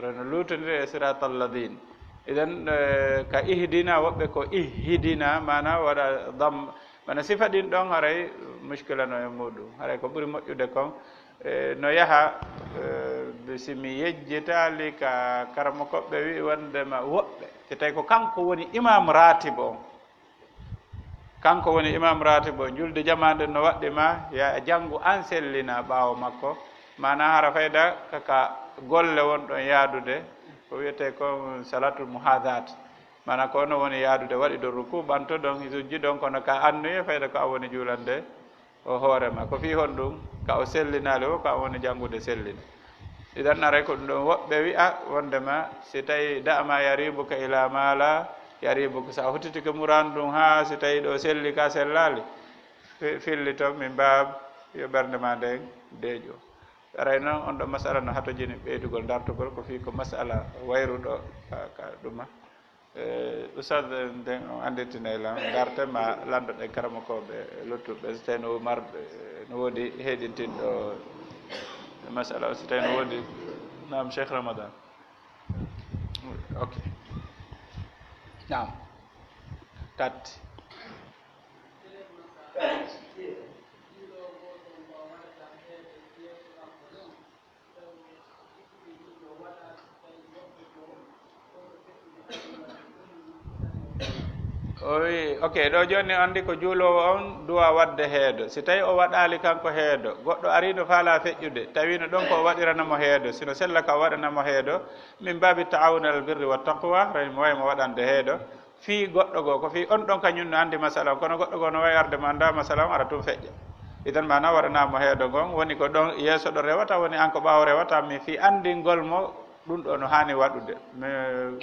reno lutodire e siratalladine idan ka ihdina woɓɓe ko ihidina mana waɗa dam mana sifa ɗin ɗon haray muskila no e muɗum haray ko ɓuri moƴƴude kon no yaha simi yejjitali ka karama koɓɓe wi wondema woɓɓe te tawi ko kanko woni imam ratibe on kanko woni imam ratibe on julde jamande no waɗɗima ya janngu an sellina ɓaawo makko mana hara fayda kaka golle wonɗon yaadude ko wiyete ko salatul muhadat mana ko ono woni yaadude waɗi ɗo ruku ɓanto ɗon sujji ɗon kono ka annuye fayda ko a woni juulande o hoorema ko fi hon ɗum ka o sellinali o ka woni janngude sellina idan aray ko ɗum ɗon woɓɓe wi'a wondema si tawi da'ama yaribuka ila mala yaribuka sa huttitike muran ɗum ha si tawi ɗo selli ka sellali filli to min mbab yo ɓernde ma nden deeƴo aray noon on ɗo masala no hatojini ɓeydugol dartugol ko fi ko masala wayruɗo ka ɗuma ustad den on anditine lam dartema landoɗe karamakoɓe lottuɓe so tawi no marɓe no woodi heeɗintinɗo masala o so tawi no woodi nam cheikh ramadan ok nam tatti o wi ok ɗo joni andi ko juulowo on duwa wadde heedo si tawi o waɗali kanko heedo goɗɗo arino faala feƴƴude tawino ɗon ko o waɗiranamo heedo sino sella ka o waɗanamo heedo min mbabi taawun al birri wa taqwa ray mo waymo waɗande heedo fi goɗɗo goo ko fi on ɗon kañum no andi masala kono goɗɗo goo no wawi arde ma anda masala on ara tum feƴƴa itan mana waɗanamo heedo gon woni ko ɗon yeeso ɗo rewata woni an ko ɓaawo rewata mi fi andingol mo ɗum ɗo no hani waɗude mi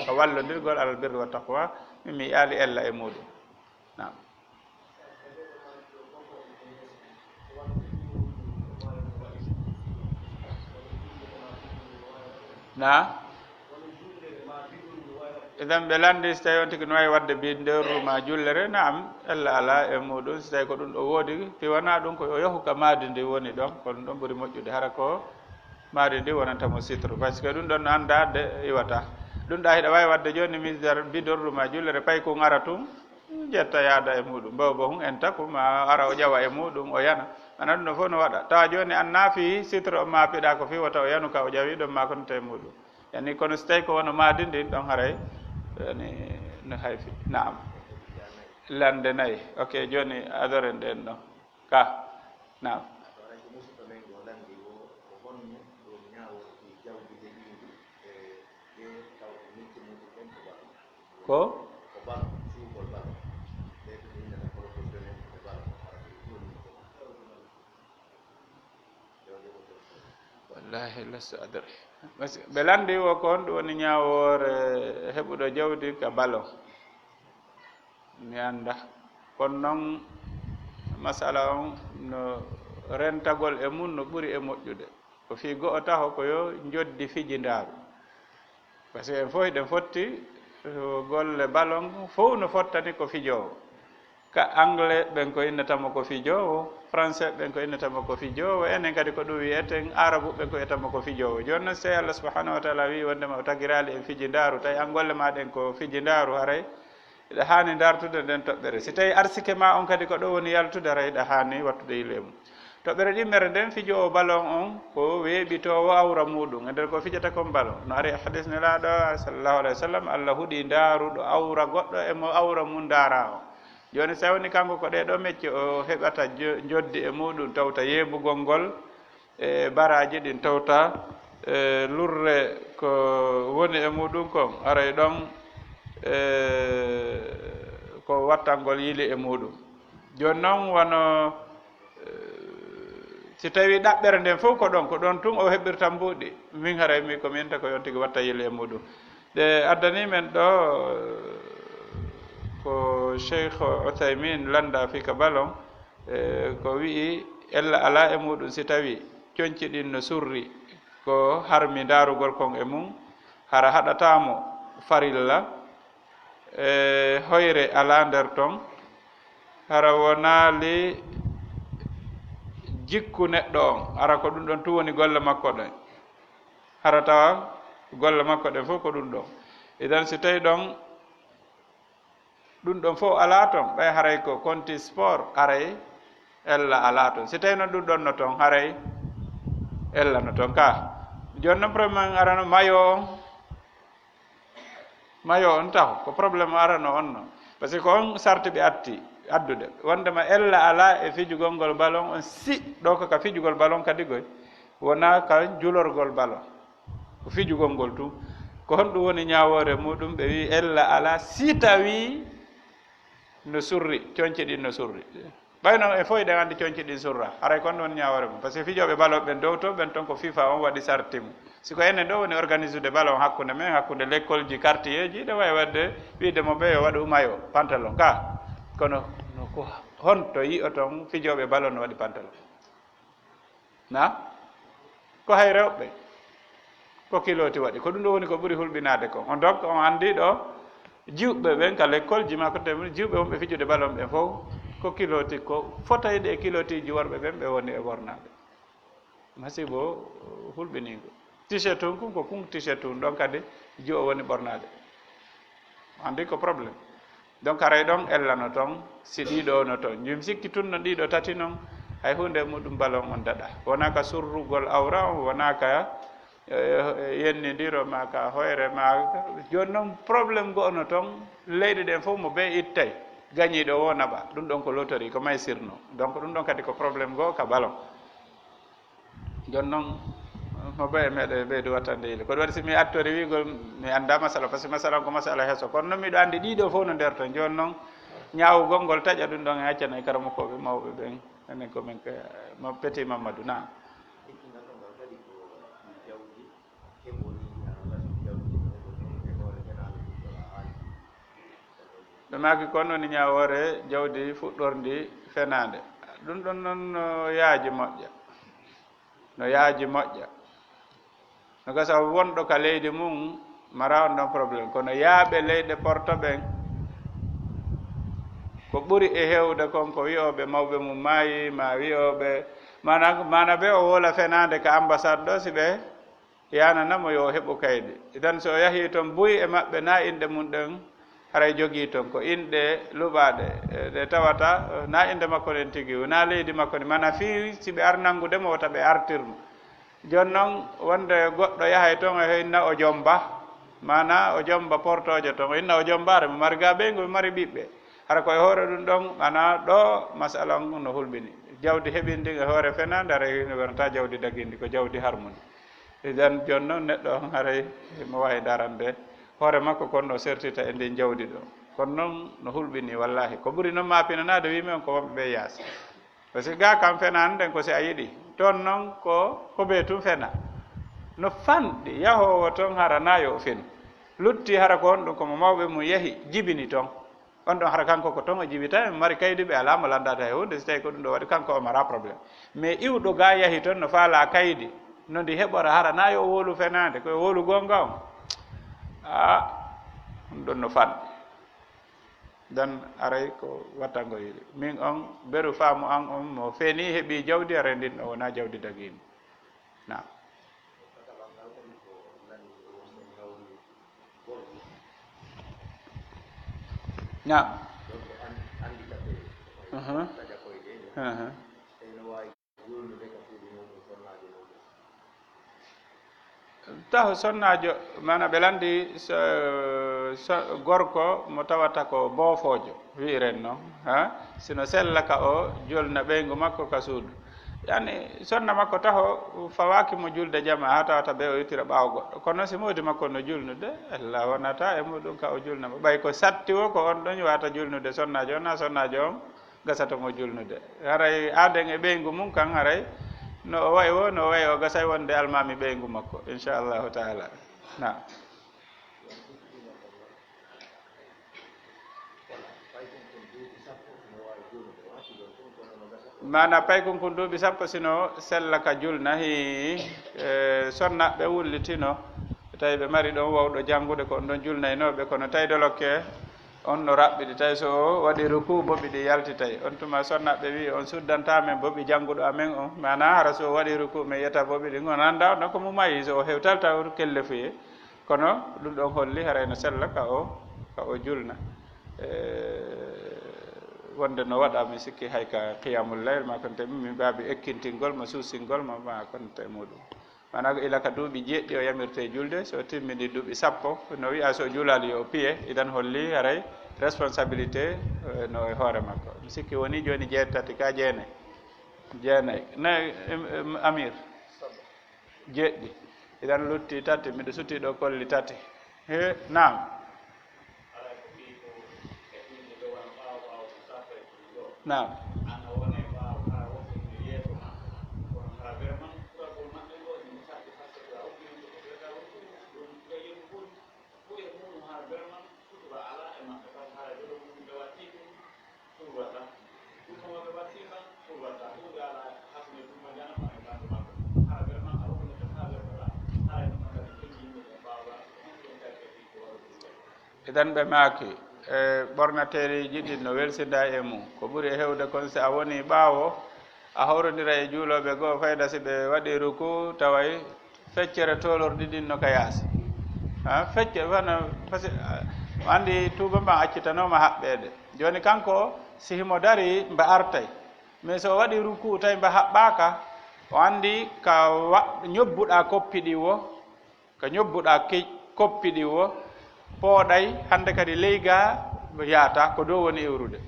ko wallodirgol alal birri wa taqwa mi yaali ella e muɗum nam na idan ɓe landi so tawi on tigi no wawi wadde binderu ma jullere naam ella ala e muɗum so tawi ko ɗum ɗo woodi fi wona ɗum ko o yahu ka maadi ndi woni ɗon kono ɗon ɓuuri moƴƴude hara ko maadi ndi wonantamo citre par ce que ɗum ɗon no andade iwata ɗum ɗa hiɗa wawi wadde joni misdar bidorru ma jullere pay ko ara tum jetta yaada e muɗum baw bo hum en taku ma ara o ƴawa e muɗum o yana ana ɗum no fof no waɗa tawa joni an naafi citre o maapiɗa ko fi wata o yanuka o ƴawi ɗon ma ko nte muɗum yani kono so tawi ko wono maadi ndin ɗon haray yani no hayfi naam lande nayyi ok joni adoren ɗen ɗon ka naam ko wallahi lastu adri ɓe landi wo ko on ɗum woni ñawore heɓuɗo jawdi ka ballon mi anda kono noon masala on no rentagol e mum no ɓuuri e moƴƴude ko fi go'o taho ko yo joddi fijindaru par ce que en fof eɗen fotti golle ballon fof no fottani ko fijowo ka anglais ɓen ko innatamo ko fijowo français ɓen ko innatamo ko fijowo enen kadi ko ɗum wiyeten arabu ɓen ko wiyatamo ko fijowo joni noon so Allah subhanahu wa taala wi wondema o tagirali en fijindaru tawi an golle maɗen ko fijindaru haray iɗa hani dartude nden toɓɓere si tawi arsike ma on kadi ko ɗo woni yaltude haray iɗa hani wattude yilemu toɓɓere ɗimmere nden fijowo ballon on ko weeɓitowo awra muɗum e nder ko fijata kon ballon no ari hadis nelaɗo sallallahu alayhi wa sallam Allah huuɗi ndaruɗo awra goɗɗo emo awra mum dara o joni sa woni kanko ko ɗeɗo mecce o heɓata joddi e muɗum tawta yeɓugol ngol e baraji ɗin tawta lurre ko woni e muɗum kon aray ɗon ko wattangol yili e muɗum joni noon wono si tawi ɗaɓɓere nden fof ko ɗon tun o heɓirta mbuuɗi min haray mi ko minta ko yon tigi watta yili e muɗum ɗe addani men ɗo ko cheikh Uthaymin landa fi ka ballon ko wi'i ella ala e muɗum si tawi coñci ɗin no surri ko harmi darugol kon e mum hara haɗatamo farilla hoyre ala nder ton hara wonali jikku neɗɗo on ara ko ɗum ɗon tu woni golle makko ɗen hara tawa golle makko ɗen fof ko ɗum ɗon idan si tawi ɗon ɗum ɗon fof ala toon ɓay haray ko conti sport aray ella ala toon si tawi noon ɗum ɗon no toon haray ella no toon ka joni noon probléme arano mayo on taw ko probléme arano on noon par ce que ko on sarti ɓe atti addude wondema ella ala e fijugol ngol ballon on si ɗo ko ka fijugol ballon kadi goy wona ka julorgol ballon ko fijugol ngol tum ko honɗum woni ñawore muɗum ɓe wi ella ala si tawi no surri coñce ɗin no surri ɓay noon e fof eɗen andi coñce ɗin surra haray kon ɗon ñawore mum par ce que fijoɓe ballon ɓen dow to ɓen toon ko FIFA on waɗi sartimu siko enen ɗo woni organise de ballon hakkude men hakkude l' école ji quartier ji ɗe wawi wadde wiidemo ɓe yo waɗu mayo pantalon ka kono ko honto yi'o toon fijoɓe ballon no waɗi pantalon na ko hay rewɓe ko kiloti waɗi ko ɗum ɗo woni ko ɓuuri hulɓinade ko on donc on andi ɗo jiwɓe ɓen ka l'école ji makko temri jiwɓe wonɓe fijude balon ɓe fof ko kiloti ko fotayde e kilotiji worɓe ɓen ɓe woni e wornaɓe masibo hulɓinigo t-shirt tun kum ko kum t-shirt tun ɗon kadi jiwo woni ɓornade andi ko probléme donc aray ɗon ellano toon si ɗiɗo no toon jum sikki tun no ɗiɗo tati noon hay hunde muɗum balon on daɗa wonaka surrugol awra on wonaka yennidiro ma ka hoyre ma joni noon probléme go ono toon leyɗe ɗen fof mo ɓe ittay gañiɗo o naɓa ɗum ɗon ko lotori ko may sirno donc ɗum ɗon kadi ko probléme goo ka balon joni noon mo ɓe meɗe ɓeydu wattande yile koɗo waɗi si mi attori wigol mi annda masala par ce que masala ko masala heeso kono noon miɗo anndi ɗiɗo fof no nder toon joni noon ñawugol ngol taƴa ɗum ɗon e accana e karamokoɓe mawɓe ɓen enen komin mo petit mamadou na ɓe maki kon woni ñawore jawdi fuɗɗordi fenade ɗum ɗon noon no yaaji moƴƴa no yaaji moƴƴa no gasa wonɗo ka leydi mum mara on ɗon probléme kono yaaɓe leyɗe porto ɓen ko ɓuri e hewde kon ko wiyoɓe mawɓe mum maayi ma wiyoɓe mana ɓe o wola fenade ka ambassade ɗo si ɓe yananamo yo heɓu kaydi tan so yahi toon buy e maɓɓe na inde mum ɗen haray jogii toon ko inɗe luɓaɗe ɗe tawata na inde makko ɗen tigi na leydi makko ni mana fi si ɓe arnangudemo wota ɓe artirmo joni noon wonde goɗɗo yahay toon e inna o jomba mana o jomba portoje toon o inna o jombare mo mari ga ɓeygu ɓe mari ɓiɓɓe hara koye hoore ɗum ɗon mana ɗo masala on no hulɓini jawdi heɓindi e hoore fenade haray wonata jawdi dagindi ko jawdi harmude iden joni noon neɗɗo on haray mo wawi darande hoore makko kono no sertita e ndin jawdi ɗo kono noon no hulɓini wallahi ko ɓuri noon mapinanade wimi on ko wonɓe ɓe yaasa par ce que ga kam fenani nden ko si a yiɗi toon noon ko ɓe tum fena no fanɗi yahowo toon hara nayo o fen lutti hara ko on ɗum komo mawɓe mum yeehi jibini toon on ɗon hara kanko ko toon o jibita e mari kaydi ɓe alamo landata e hunde so tawi ko ɗum ɗo waɗi kanko o mara probléme mais iwɗo ga yahi toon no faala kaydi no ndi heɓora hara nayo o wolu fenade koye wolu gonga on ɗum ɗon no fanɗi dan aray ko wattango yiɗi min on beru faamu an on mo feeni heeɓi jawdi ara ndin ɗo wona jawdi dagini na na taw sonnajo mana ɓe landi gorko mo tawata ko boofojo wiiren noon ha sino sella ka o julna ɓeygu makko ka suudu yani sonna makko taho fawakimo julde jama ha tawata ɓe o ittira ɓaawo goɗɗo kono si modi makko no julnude allah wonata e muɗum ka o julnama ɓay ko satti o ko on ɗon wata julnude sonnajo on na sonnajo on gasatomo julnude haray aden e ɓeygu mum kan haray no o wayi o no o wayi o gasay wonde almami ɓeygu makko inchallahu taala na mana pay kon duuɓi sappo sino sella ka julna hi sonnaɓe wullitino tawi ɓe mari ɗon wawɗo janngude ko on ɗon julnaynoɓe kono tawi dolokke on no raɓɓiɗi tawi so o waɗi ruku boɓi ɗi yaltitay on tuma sonnaɓe wi on suddantamen boɓi jannguɗo amen on mana hara so o waɗi ruku min yiyata boɓi ɗi on annda on ko mo mayi so o hewtal taw kelle fuye kono ɗum ɗon holli harayno sella ka o julna wonde no waɗa mi sikki hay ka qiyamul layl ma konte min mbaabi ekkintingol mo suusingol ma konte muɗum mana ko ila ka duuɓi jeeɗɗi o yamirte julde so timmini duuɓi sappo no wiya so julali yo piye idan holli haray responsabilité no e hoore makko mi sikki woni joni jeetati ka jeenayyi nayi amir jeeɗɗi idan lutti tati miɗo sutti ɗo kolli tati he nam nam idan ɓe maaki e ɓornateeɗi ɗi no welsinda e mum ko ɓuri hewde kon si a woni ɓaawo a hawrodira e juulooɓe goo fayda si ɓe waɗi ruku taway feccere tolorɗi ɗin no ka yaasi feccere fana par ce que anndi tuuba mban accitanooma haɓɓeede jooni kanko si himo dari mba artay mais so waɗi ruku tawi mba haɓɓaaka o anndi ka ñobbuɗaa koppi ɗi wo ka ñobbuɗaa koppi ɗi wo pooɗay hannde kadi ley gaa yaata ko dow woni iwrude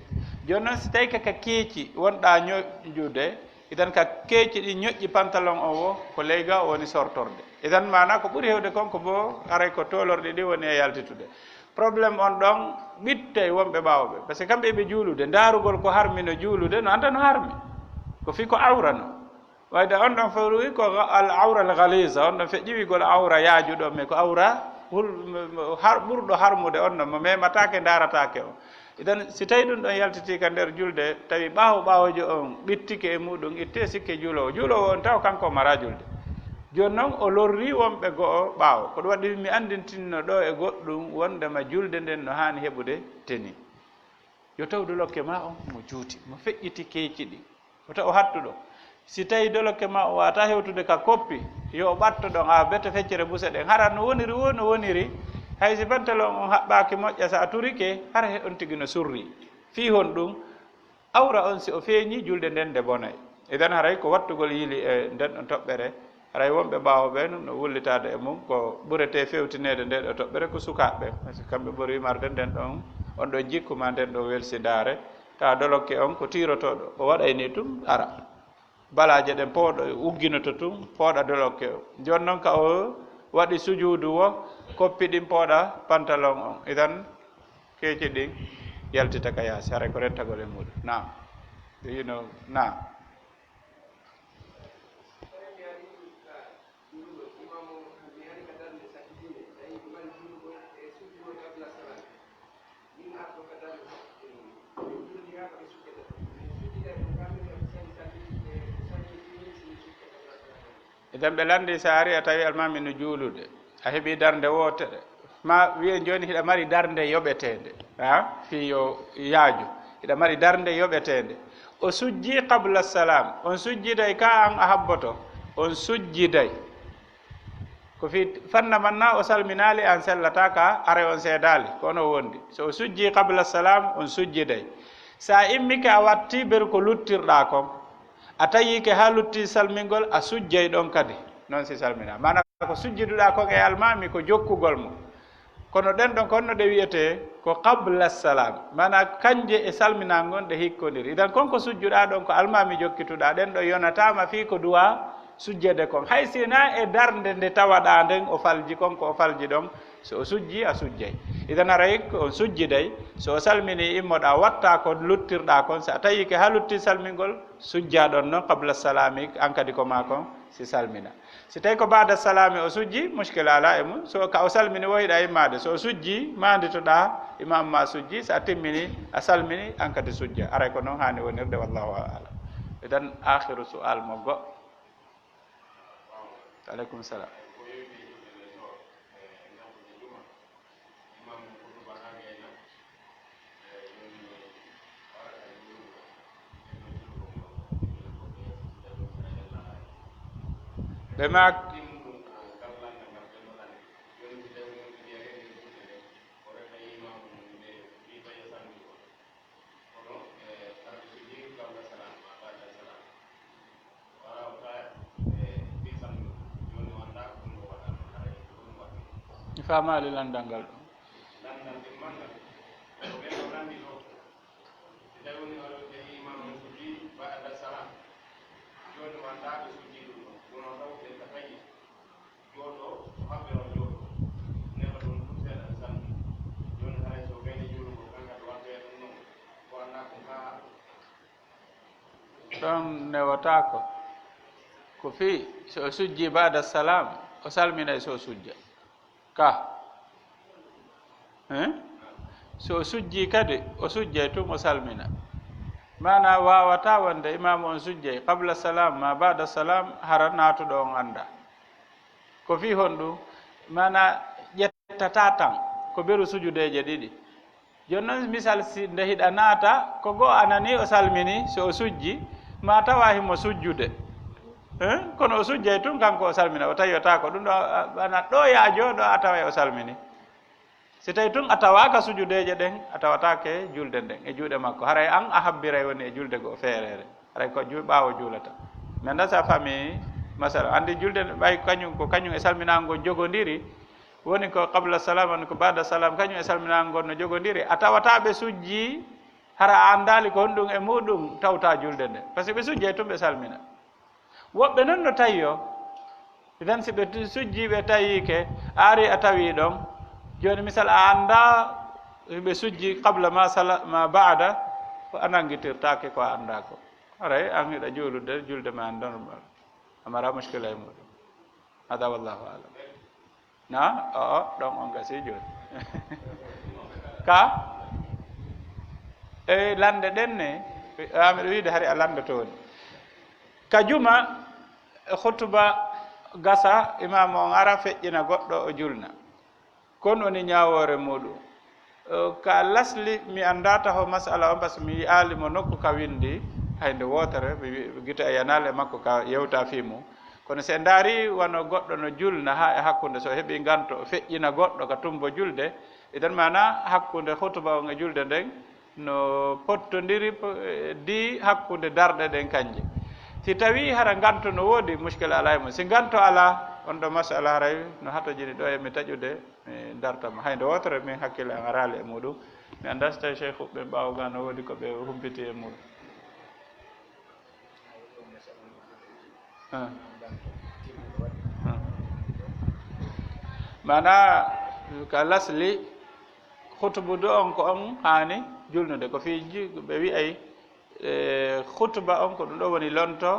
jooni noon si tawi kaka keeci wonɗaa ñoƴƴude idan ka keeci ɗi ñoƴƴi pantalon o wo ko ley gaa o woni sortorde idan mana ko ɓuri hewde konko bo aray ko tolorɗi ɗi woni e yaltitude probléme on ɗon ɓitte wonɓe ɓaawɓe par ce que kamɓe ɓe juulude ndaarugol ko harmi no juulude no annda no harmi ko fii ko awra no wayde on ɗon fof wi ko al awra al galisa on ɗon fe ƴiwigol awra yaajuɗo mais ko awra ɓurɗo harmude on ɗon mo mematake ndaratake o idan si tawi ɗum ɗon yaltiti ka nder julde tawi ɓaawojo on ɓittike e muɗum itte sikke juulowo on taw kanko mara julde joni noon o lorri wonɓe go'o ɓaawo ko ɗum waɗi mi andintinno ɗo e goɗɗum wondema julde nden no hani heɓude teni yo taw dolokke ma on mo juuti mo feƴƴiti keeci ɗi o taw o hattuɗo si tawi dolokke ma o wata hewtude ka koppi yo ɓatto ɗon a bete feccere ɓuse ɗen hara no woniri wo no woniri hay si pantalon on haɓɓaki moƴƴa sa a turike hara he on tigi no surri fi hon ɗum awra on si o feeñi julde nden nde bonay idan haray ko wattugol yili e nden ɗon toɓɓere haray wonɓe ɓaawo ɓe no wullitade e mum ko ɓurete fewtinede nde ɗo toɓɓere ko sukaɓe par ce que kamɓe ɓuri wimarde nden ɗon on ɗon jikkuma nden ɗo welsidare tawa dolokke on ko tirotoɗo o waɗayni tum ara balaje ɗen pooɗo ugginoto tum pooɗa dolokke o joni noon ka o waɗi sujuudu wo koppi ɗin pooɗa pantalon on idan keeci ɗin yaltita ka yaasi haray ko rentagol e muɗum nam yino nam idan ɓe landi sa ari a tawi almami no juulude a heeɓi darde wootere ma wiye joni hiɗa mari darde yoɓetede fi yo yaaju hiɗa mari darde yoɓetede o sujji qabla salam on sujjiday ka an a habboto on sujjiday ko fi fanna manna o salminali an sellata ka are on seedali kono wondi so o sujji qabla salam on sujjiday sa immike a watti ber ko luttirɗa kon a tawike ha lutti salmingol a sujjay ɗon kadi noon si salmina mana ko sujjiduɗa kon e almami ko jokkugol mo kono ɗen ɗon konno ɗe wiyete ko qabla salam mana kanje e salminal ngon ɗe hikkodiri idan konko sujjuɗa ɗon ko almami jokkituɗa ɗen ɗo yonatama fi ko duwa sujjede kon hay sina e darde nde tawaɗa nden o falji konko o falji ɗon so o sujji a sujjay idan aray ko on sujjiday so o salmini immoɗa watta ko luttirɗa kon so a tawike ha lutti salmingol sujja ɗon noon qabla salami an kadi ko ma kon si salmina si tawi ko bada salami o sujji muskila ala e mum so ka o salmini woyiɗa immade so o sujji manditoɗa imam ma sujji so a timmini a salmini an kadi sujja aray ko noon hani wonirde wallahu alam idan akhiru sual mo go aleykum salam ɓe mak famali landal ngal ɗo ɗon newata ko fi so o sujji bada salam o salminay so sujja ka so o sujji kadi o sujjay tum o salmina mana wawata wonde imam on sujjay qabla salam ma bada salam hara natuɗo on anda ko fi hon ɗum mana ƴettata tan ko beru sujudeje ɗiɗi joni noon misal si nde hiɗa naata ko goo anani o salmini so o sujji ma tawa himo sujjude kono o sujjay tun kanko o salmina o tawiyota ko ɗum ɗo ana ɗo yaajo ɗo a tawa o salmini si tawi tun a tawaka sujudeje ɗen a tawatake julde nden e juuɗe makko haray an a habbiray woni e julde goo feerere haray ko ɓaawo juulata mais nda sa famille masala andi julde ɓay kañum ko kañum e salminago jogodiri woni ko qabla salam woni ko bada salam kañum e salminago no jogodiri a tawata ɓe sujji hara a andali ko honɗum e muɗum tawta julde nde par ce que ɓe sujji tun ɓe salmina woɓɓe noon no tawi o idan si ɓe sujji ɓe tawike a ari a tawi ɗon joni misal a anda ɓe sujji qabla ma bada ko a nanguitirtake ko a anda ko aray an hiɗa juulude julde ma an normal amara muskila e muɗum hada wallahu alam na ɗon on gasi joni ka e lande ɗen ne amiɗo wiide hari a lande toon ka juma hutuba gasa imam on ara feƴƴina goɗɗo o julna kon woni ñawore muɗum ka lasli mi andata ho masala on par ce que mi alimo nokku ka windi hayde wotere mi guita e yanale makko ka yewta fimu kono se ndaari wono goɗɗo no julna ha e hakkude so heeɓi ganto o feƴƴina goɗɗo ka tumbo julde idan mana hakkude hutuba on e julde nden no pottodiri di hakkude darɗe ɗen kanje si tawi hara ganto no woodi muskila ala e mum si ganto ala on ɗo masala haray no hatojini ɗo e mi taƴude mi dartama hayde wotere min hakkille an arali e muɗum mi anda so tawi cheikh ɓe mbawga no woodi ko ɓe humpiti e muɗum mana ka lasli hutubude on ko on hani julnude ko fiji ɓe wi'ay hutuba on ko ɗum ɗo woni lonto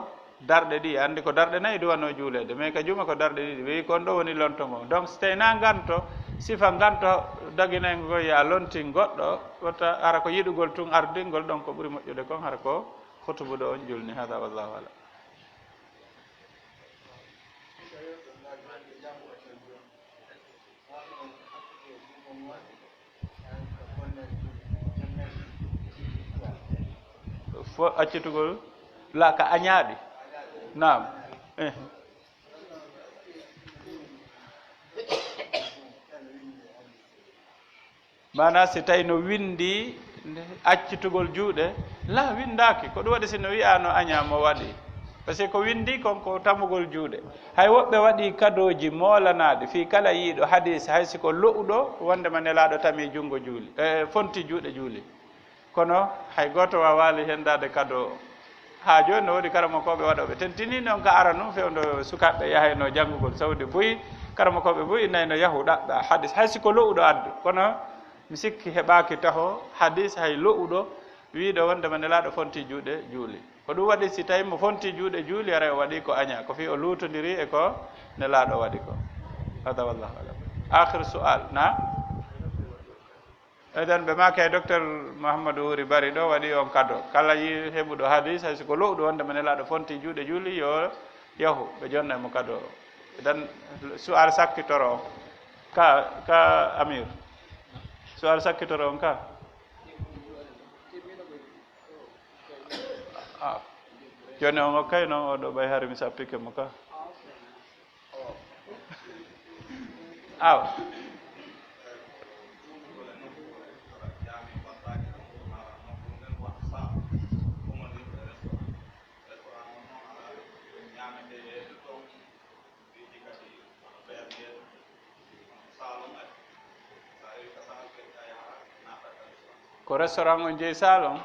darɗe ɗi andi ko darɗe nayi duwano juulede mais ka juma ko darɗe ɗiɗi ɓe wi kon ɗo woni lonto ngo donc so tawi na ganto sifa ganto daguinaygo ngo ya lontin goɗɗo wata hara ko yiɗugol tun ardingol ɗon ko ɓuuri moƴƴude kon hara ko hutubude on julni hada wallahu alam fo accitugol la ka añaaɗi nam mana si tawi no windi accitugol juuɗe la windaki ko ɗum waɗi sino wiya no añamo waɗi par ce que ko windi konko tamugol juuɗe hay woɓɓe waɗi kadoji molanaɗe fi kala yiiɗo hadis hay siko lo'uɗo wondema nelaɗo tami junngo juuli fonti juuɗe juuli kono hay goto wawali hendade kado ha joni no woodi karamakoɓe waɗoɓe tentini noon ka ara num fewdo sukaɓe yahayno janngugol sawdi boyi karamakoɓe boyi nayno yahu ɗaɓɓa hadis hay siko lo'uɗo addu kono mi sikki heɓaki taho hadis hay lo'uɗo wiiɗo wondema nelaɗo fonti juuɗe juuli ko ɗum waɗi si tawi mo fonti juuɗe juuli ara o waɗi ko aña ko fi o lutodiri e ko nelaɗo waɗi ko hada wallahu alam akhir sual na eɗen ɓe maki e docteur mouhamadou wuri bari ɗo waɗi on kado kala yi heɓuɗo hadis hay siko lowɗo wondema nelaɗo fonti juuɗe juuli yo yahu ɓe jonna mo kado eɗen sual sakkitoro on ka amir sual sakkitoro on ka joni on okkay noon oɗo ɓay hari mi sappike mo ka aw ko restaurant on jeeyi salon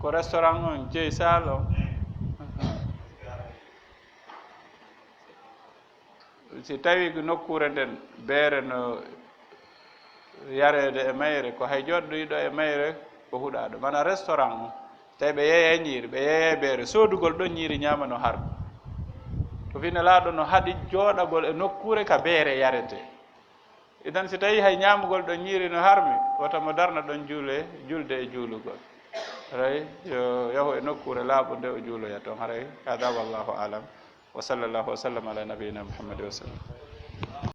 ko restaurant on jeeyi salon si tawi nokkure nden beere no yarede e mayre ko hay joɗɗoyiɗo e mayre ko huɗaɗo mana restaurant o tawi ɓe yeeye ñiiri ɓe yeeye beere sodugol ɗon ñiiri ñamano har ko fine laaɗo no haɗi jooɗagol e nokkure ka beere yarete idan si tawi hay ñamugol ɗon ñiiri no harmi wata mo darna ɗon julde e juulugol haray yo yahu e nokkure laaɓo nde o juuloya toon haray hada wallahu alam wa sallallahu wa sallam ala nabiyina muhammadi wa sallam